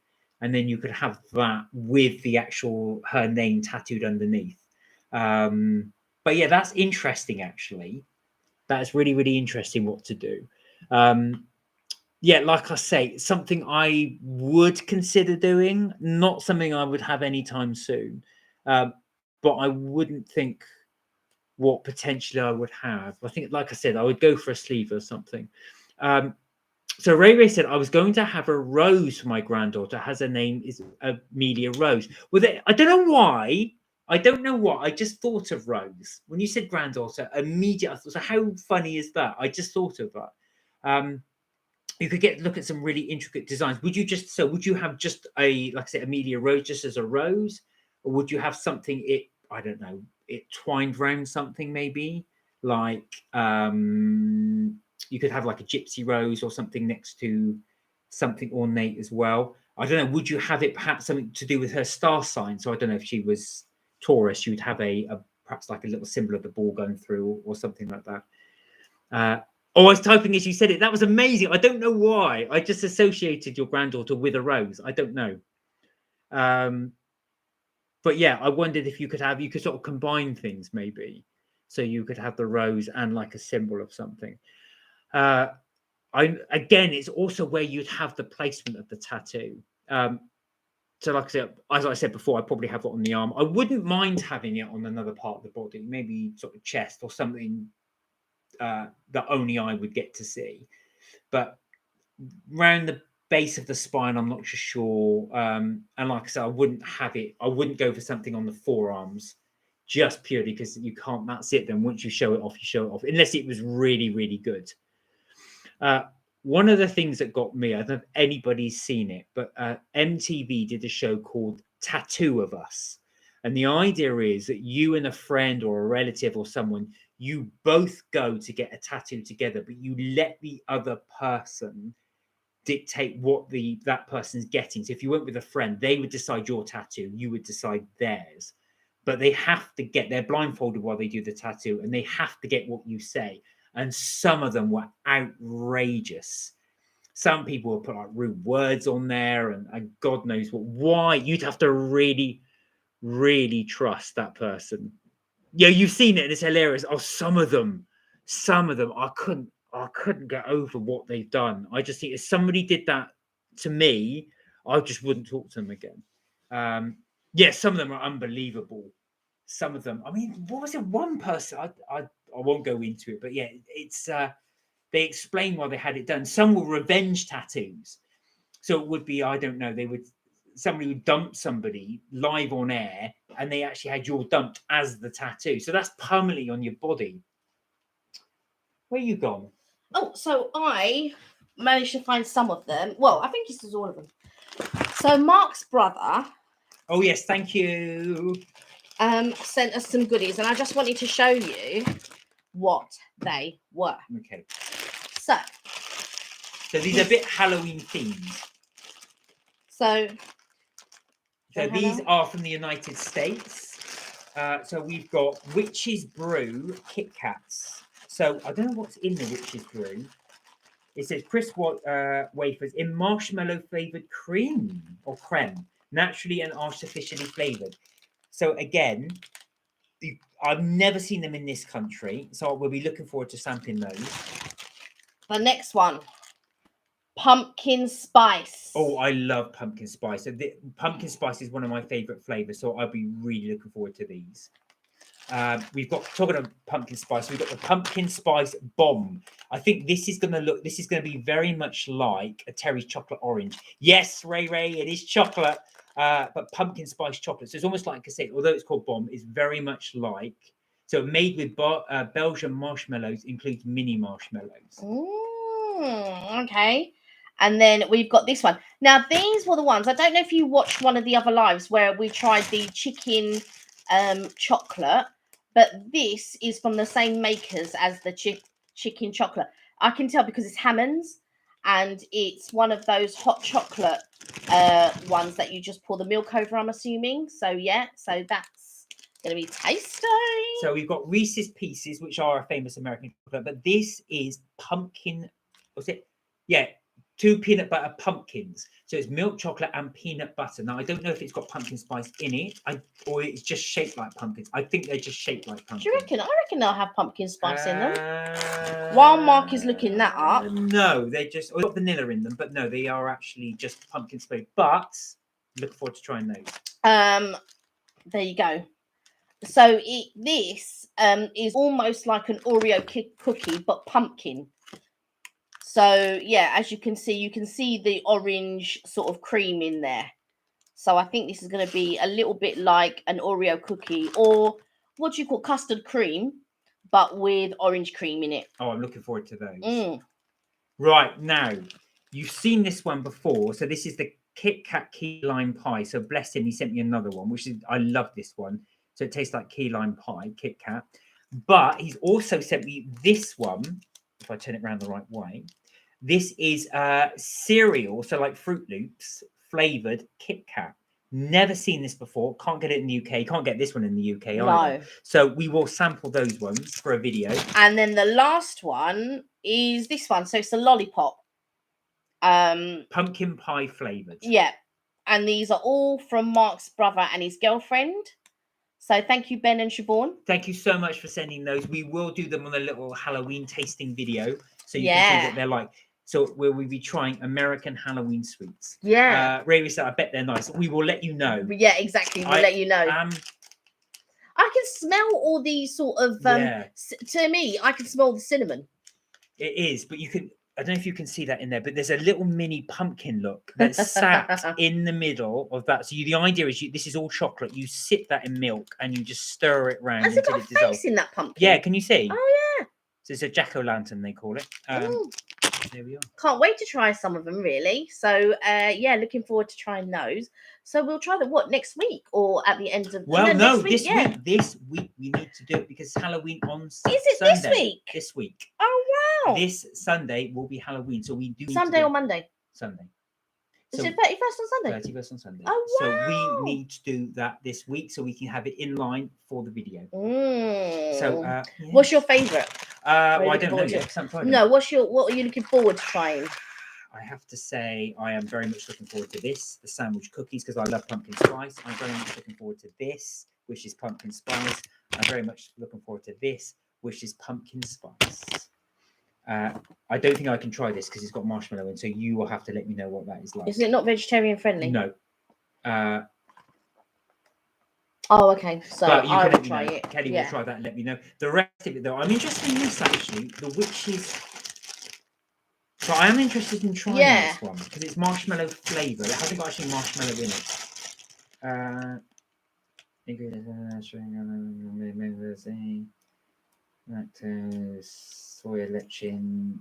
And then you could have that with the actual her name tattooed underneath. But yeah, that's interesting, actually. That's really, really interesting what to do. Yeah, like I say, something I would consider doing, not something I would have anytime soon. But I wouldn't think what potentially I would have. I think, like I said, I would go for a sleeve or something. So Ray said, I was going to have a Rose for my granddaughter. Has her name is Amelia Rose. Well, I don't know why. I don't know what. I just thought of Rose. When you said granddaughter, immediately I thought, so how funny is that? I just thought of that. You could look at some really intricate designs. Would you have just like I said, Amelia Rose just as a rose? Or would you have something, I don't know, it twined around something maybe? Like, you could have like a gypsy rose or something next to something ornate as well. I don't know. Would you have it perhaps something to do with her star sign? So I don't know if she was Taurus, you would have a perhaps like a little symbol of the ball going through or something like that. I was typing as you said it. That was amazing. I don't know why. I just associated your granddaughter with a rose. I don't know. But yeah, I wondered if you could sort of combine things maybe. So you could have the rose and like a symbol of something. Again, it's also where you'd have the placement of the tattoo. So like I said, as I said before, I probably have it on the arm. I wouldn't mind having it on another part of the body, maybe sort of chest or something that only I would get to see. But around the base of the spine, I'm not sure. And like I said, I wouldn't go for something on the forearms, just purely because you can't. That's it. Then once you show it off, unless it was really, really good. One of the things that got me, I don't know if anybody's seen it, but MTV did a show called Tattoo of Us. And the idea is that you and a friend or a relative or someone, you both go to get a tattoo together, but you let the other person dictate what that person's getting. So if you went with a friend, they would decide your tattoo, you would decide theirs. But they're blindfolded while they do the tattoo, and they have to get what you say. And some of them were outrageous. Some people will put like rude words on there, and God knows what. Why? You'd have to really, really trust that person. Yeah, you've seen it, and it's hilarious. Oh, some of them, I couldn't get over what they've done. I just think if somebody did that to me, I just wouldn't talk to them again. Yeah, some of them are unbelievable. Some of them, I mean, what was it? One person, I won't go into it, but yeah, it's they explain why they had it done. Some were revenge tattoos, so it would be, I don't know, somebody would dump somebody live on air, and they actually had your dumped as the tattoo. So that's permanently on your body. Where you gone? Oh, so I managed to find some of them. Well, I think this is all of them. So Mark's brother. Oh yes, thank you. Sent us some goodies, and I just wanted to show you what they were. Okay. So these are a bit Halloween themed. So these are from the United States. So we've got Witch's Brew Kit Kats. So I don't know what's in the Witch's Brew. It says crisp wafers in marshmallow flavored cream or creme, naturally and artificially flavored. So again, I've never seen them in this country, so we'll be looking forward to sampling those. The next one, pumpkin spice. Oh, I love pumpkin spice. So the pumpkin spice is one of my favorite flavors, so I'll be really looking forward to these. We've got, talking of pumpkin spice, we've got the pumpkin spice bomb. I think this is going to be very much like a Terry's chocolate orange. Yes, Ray, it is chocolate. But pumpkin spice chocolate. So it's almost like I said, although it's called bomb, it's very much like, so made with Belgian marshmallows, includes mini marshmallows. Okay. And then we've got this one. Now, these were the ones, I don't know if you watched one of the other lives where we tried the chicken chocolate, but this is from the same makers as the chicken chocolate. I can tell because it's Hammond's, and it's one of those hot chocolate ones that you just pour the milk over, I'm assuming. So yeah, so that's going to be tasty. So we've got Reese's Pieces, which are a famous American chocolate, but this is pumpkin, what's it? Yeah, 2 peanut butter pumpkins. So it's milk chocolate and peanut butter. Now, I don't know if it's got pumpkin spice in it, or it's just shaped like pumpkins. I think they're just shaped like pumpkins. Do you reckon? I reckon they'll have pumpkin spice in them. While Mark is looking that up. No, they're just, got vanilla in them, but no, they are actually just pumpkin spice. But look forward to trying those. There you go. So this is almost like an Oreo cookie, but pumpkin. So yeah, as you can see the orange sort of cream in there. So I think this is going to be a little bit like an Oreo cookie, or what do you call custard cream, but with orange cream in it. Oh, I'm looking forward to those. Right, now, you've seen this one before. So this is the Kit Kat key lime pie. So bless him, he sent me another one, which is, I love this one. So it tastes like key lime pie, Kit Kat. But he's also sent me this one, if I turn it around the right way. This is cereal, so like Fruit Loops, flavoured Kit Kat. Never seen this before. Can't get it in the UK. Can't get this one in the UK either. No. So we will sample those ones for a video. And then the last one is this one. So it's a lollipop. Pumpkin pie flavoured. Yeah. And these are all from Mark's brother and his girlfriend. So thank you, Ben and Siobhan. Thank you so much for sending those. We will do them on a little Halloween tasting video, so you can see what they're like. So we'll be trying American Halloween sweets. Yeah. Ray said, I bet they're nice. We will let you know. Yeah, exactly. We'll let you know. I can smell all these sort of, to me, I can smell the cinnamon. It is, but you can, I don't know if you can see that in there, but there's a little mini pumpkin look that's sat in the middle of that. So the idea is this is all chocolate. You sip that in milk and you just stir it around. Has it got a face in that pumpkin? Yeah, can you see? Oh, yeah. So it's a jack-o'-lantern, they call it. There we are. Can't wait to try some of them, really. So, yeah, looking forward to trying those. So we'll try them, next week or at the end of... Well, this week. This week we need to do it because Halloween on Sunday. Is it this week? This week. Oh, wow. This Sunday will be Halloween, so we do... Sunday or Monday? Sunday. Is it 31st on Sunday? 31st on Sunday. Oh, wow. So we need to do that this week so we can have it in line for the video. So, yeah. What's your favourite? Well, I don't know yet. No, what are you looking forward to trying? I have to say I am very much looking forward to this, the sandwich cookies, because I love pumpkin spice. I'm very much looking forward to this, which is pumpkin spice. I'm very much looking forward to this, which is pumpkin spice. I don't think I can try this because it's got marshmallow in, so you will have to let me know what that is like. Is it not vegetarian friendly? No. Oh, okay. So I will try it. Kelly will try that and let me know. The rest of it, though, I'm interested in this actually. The witches. So I am interested in trying this one because it's marshmallow flavour. It hasn't got actually marshmallow in it. Lactose, soy lecithin.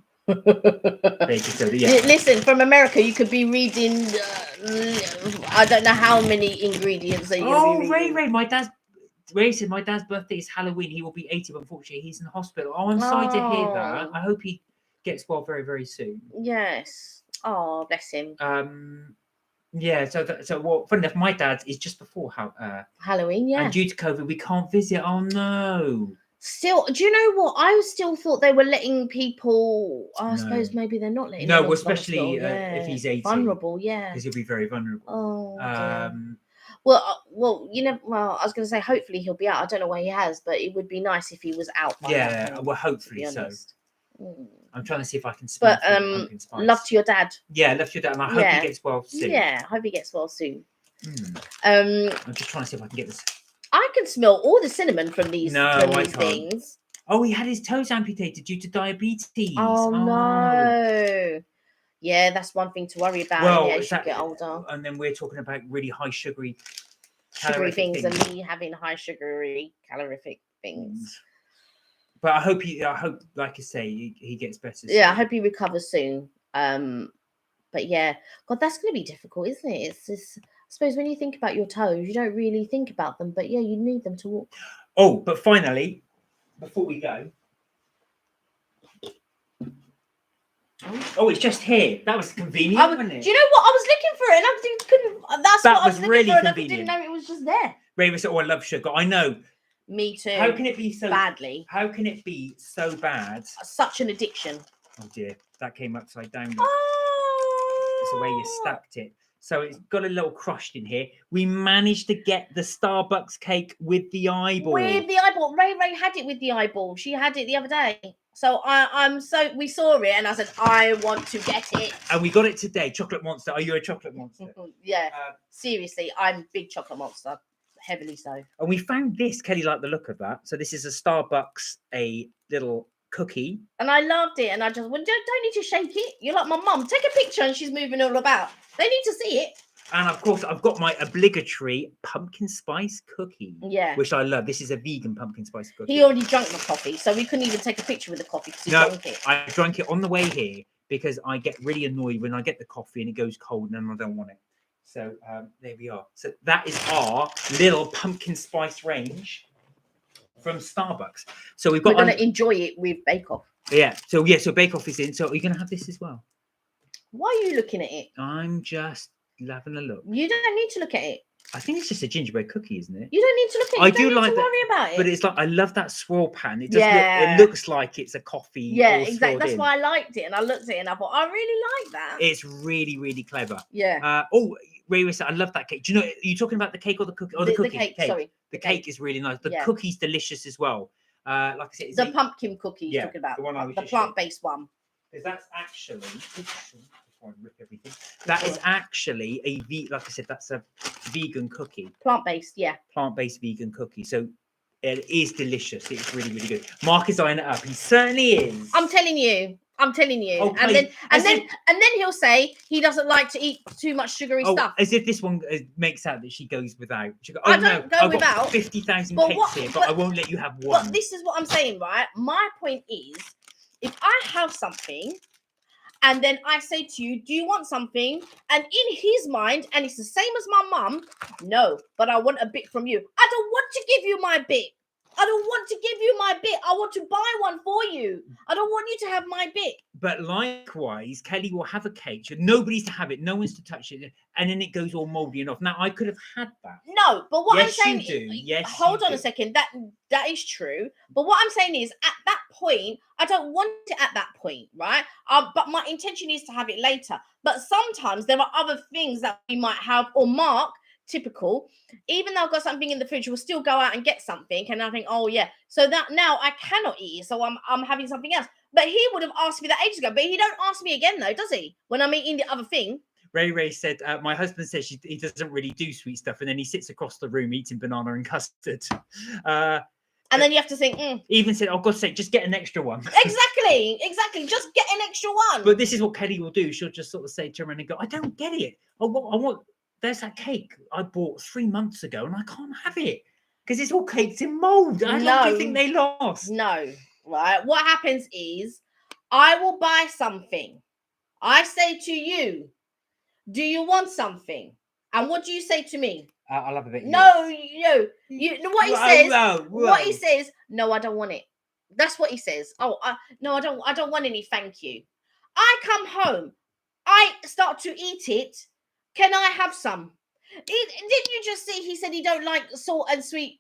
Listen, from America, you could be reading. I don't know how many ingredients that you're reading. Ray said my dad's birthday is Halloween. He will be 80, but unfortunately, he's in hospital. Oh, I'm sorry to hear that. I hope he gets well very, very soon. Yes. Oh, bless him. Yeah. So well, funny enough, my dad's is just before Halloween. Yeah. And due to COVID, we can't visit. Oh no. Still, do you know what? I still thought they were letting people. I suppose maybe they're not letting. No, especially if he's 80. Vulnerable, yeah. Because he'll be very vulnerable. Oh. Well, you know. Well, I was going to say, hopefully he'll be out. I don't know where he has, but it would be nice if he was out. By that point, well, hopefully so. I'm trying to see if I can. But love to your dad. Yeah, love to your dad, and I hope he gets well soon. Yeah, I hope he gets well soon. I'm just trying to see if I can get this. I can smell all the cinnamon from these, things. Oh, he had his toes amputated due to diabetes. Oh no. Yeah, that's one thing to worry about as you get older. And then we're talking about really high sugary things and me having high sugary calorific things. But I hope, like I say, he gets better soon. Yeah, I hope he recovers soon. But yeah, God, that's going to be difficult, isn't it? It's I suppose when you think about your toes, you don't really think about them, but yeah, you need them to walk. Oh, but finally, before we go. Oh, it's just here. That was convenient, wasn't it? Do you know what? I was looking for it and I couldn't. That's what I was looking really for, convenient. And I didn't know it was just there. Ray said, "Oh, I love sugar." I know. Me too. How can it be so badly? How can it be so bad? Such an addiction. Oh dear, that came upside down. Oh. It's the way you stacked it. So it's got a little crushed in here. We managed to get the Starbucks cake with the eyeball. With the eyeball. Ray had it with the eyeball. She had it the other day. So we saw it and I said, I want to get it. And we got it today. Chocolate Monster. Are you a chocolate monster? Yeah. Seriously, I'm a big chocolate monster Heavily so. And we found this. Kelly liked the look of that. So this is a Starbucks, a little cookie. And I loved it. And I just, well, don't need to shake it. You're like my mum. Take a picture and she's moving all about. They need to see it. And of course, I've got my obligatory pumpkin spice cookie. Yeah. Which I love. This is a vegan pumpkin spice cookie. He already drank the coffee, so we couldn't even take a picture with the coffee because he drank it. I drank it on the way here because I get really annoyed when I get the coffee and it goes cold and I don't want it. So there we are. So that is our little pumpkin spice range from Starbucks. So we've got. We're going to enjoy it with Bake Off. Yeah. So Bake Off is in. So are you going to have this as well? Why are you looking at it? I'm just having a look. You don't need to look at it. I think it's just a gingerbread cookie, isn't it? You don't need to look at it. I do like to that, worry about it. But it's like I love that swirl pan. It does Yeah. it looks like it's a coffee. Yeah, all exactly. swirled That's in. why I liked it, and I looked at it and I thought I really like that. It's really, really clever. Yeah. Ray said, I love that cake. Do you know? Are you talking about the cake or the cookie? Or the cookie? Cake. Sorry. The cake is really nice. The Yeah. cookie's delicious as well. Like I said, The pumpkin cookie you're Yeah, talking about. the one I was The just showing. plant-based one. because that's actually. Before I rip everything, that is actually like I said, that's a vegan cookie, Plant-based, yeah. plant-based vegan cookie. So it is delicious. It's really, really good. Mark is eyeing it up. He certainly is. I'm telling you. Okay. And then he'll say he doesn't like to eat too much sugary stuff. As if this one makes out that she goes without. She goes, I don't go I've without. got 50,000 But cakes what- here, but but- I won't let you have one. But this is what I'm saying, right? My point is, if I have something and then I say to you, do you want something? And in his mind, and it's the same as my mum, no, but I want a bit from you. I don't want to give you my bit. I don't want to give you my bit. I want to buy one for you. I don't want you to have my bit. But likewise, Kelly will have a cake. So nobody's to have it. No one's to touch it. And then it goes all moldy and off. Now, I could have had that. No, but what Yes, I'm you saying do. Yes, hold you on do. a second. That is true. But what I'm saying is at that point, I don't want it at that point, right? But my intention is to have it later. But sometimes there are other things that we might have, or Mark, typical, even though I've got something in the fridge, we'll still go out and get something. And I think, oh yeah, so that now I cannot eat it. So I'm having something else. But he would have asked me that ages ago. But he don't ask me again though, does he? When I'm eating the other thing. Ray said, my husband says he doesn't really do sweet stuff. And then he sits across the room eating banana and custard. And then you have to think, Even said, oh, God's sake, just get an extra one. Exactly. Just get an extra one. But this is what Kelly will do. She'll just sort of say to her and go, I don't get it. I want there's that cake I bought 3 months ago and I can't have it because it's all caked in mold. How long do you think they last? No, right? What happens is I will buy something. I say to you, do you want something? And what do you say to me? I'll have a bit. No, what he says. What he says, no, I don't want it. That's what he says. Oh, no, I don't want any, thank you. I come home, I start to eat it. Can I have some? Didn't you just see he said he don't like salt and sweet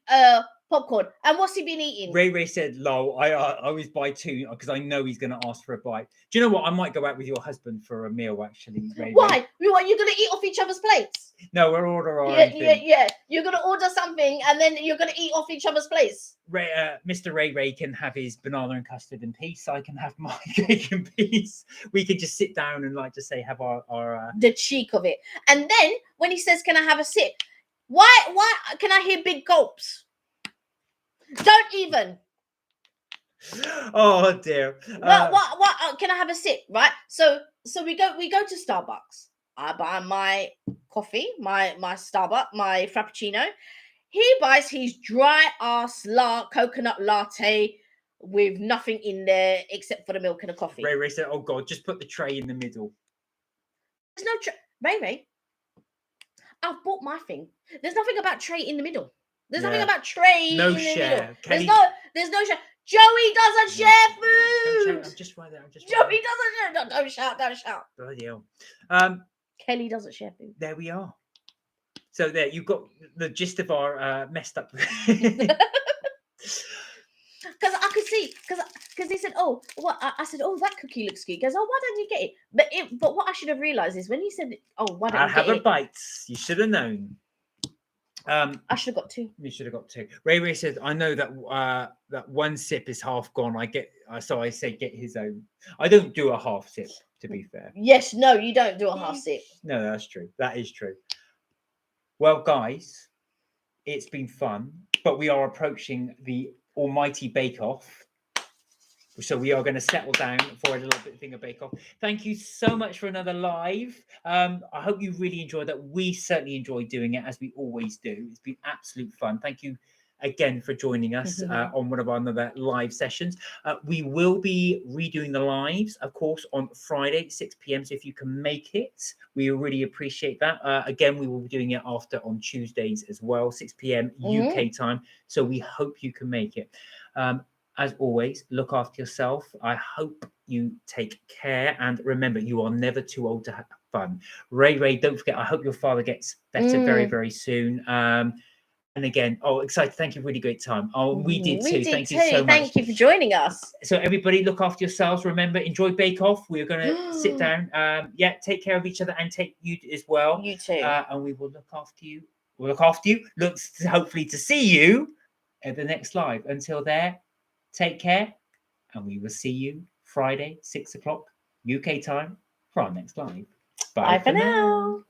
popcorn? And what's he been eating? Ray said, lol, I always buy two because I know he's going to ask for a bite. Do you know what? I might go out with your husband for a meal, actually, Ray. Why? What, you're going to eat off each other's plates? No, we'll order our own thing. Yeah. You're going to order something and then you're going to eat off each other's plates. Mr. Ray can have his banana and custard in peace. I can have my cake in peace. We can just sit down and just say, have our the cheek of it. And then when he says, can I have a sip? Why can I hear big gulps? Don't even. Oh dear. What can I have a sip? Right. So we go to Starbucks. I buy my coffee, my Starbucks, my Frappuccino. He buys his dry ass coconut latte with nothing in there except for the milk and the coffee. Ray said, oh God, just put the tray in the middle. There's no tray. Ray, I've bought my thing. There's nothing about tray in the middle. There's nothing about tray no in the share. middle. There's no share. Joey doesn't share food. I'm just right there. Joey doesn't share. Don't shout. Bloody hell. Kelly doesn't share food. There we are. So there, you've got the gist of our messed up. Because I could see, because he said, oh, what? I said, oh, that cookie looks good. He goes, oh, why don't you get it? But what I should have realised is when he said, oh, why don't I'll you have get a it? bite. You should have known. I should have got two. You should have got two. Ray said, I know that that one sip is half gone. So I say get his own. I don't do a half sip, to be fair. Yes, no, you don't do a half sip. No, that's true. That is true. Well, guys, It's been fun, but we are approaching the almighty Bake Off. So we are going to settle down for a little bit thing of Bake Off. Thank you so much for another live. I hope you really enjoyed that. We certainly enjoyed doing it, as we always do. It's been absolute fun. Thank you again for joining us on one of our another live sessions. We will be redoing the lives, of course, on Friday, 6 p.m. So if you can make it, we really appreciate that. Again, we will be doing it after on Tuesdays as well, 6 p.m. UK time. So we hope you can make it. As always, look after yourself. I hope you take care. And remember, you are never too old to have fun. Ray, don't forget, I hope your father gets better very, very soon. And again, excited. Thank you. Really great time. We did too. Thank you so much. Thank you for joining us. So everybody, look after yourselves. Remember, enjoy Bake Off. We're going to sit down. Take care of each other and take you as well. You too. And we will look after you. We'll look after you. Hopefully to see you at the next live. Until there, take care. And we will see you Friday, 6 o'clock UK time for our next live. Bye for now.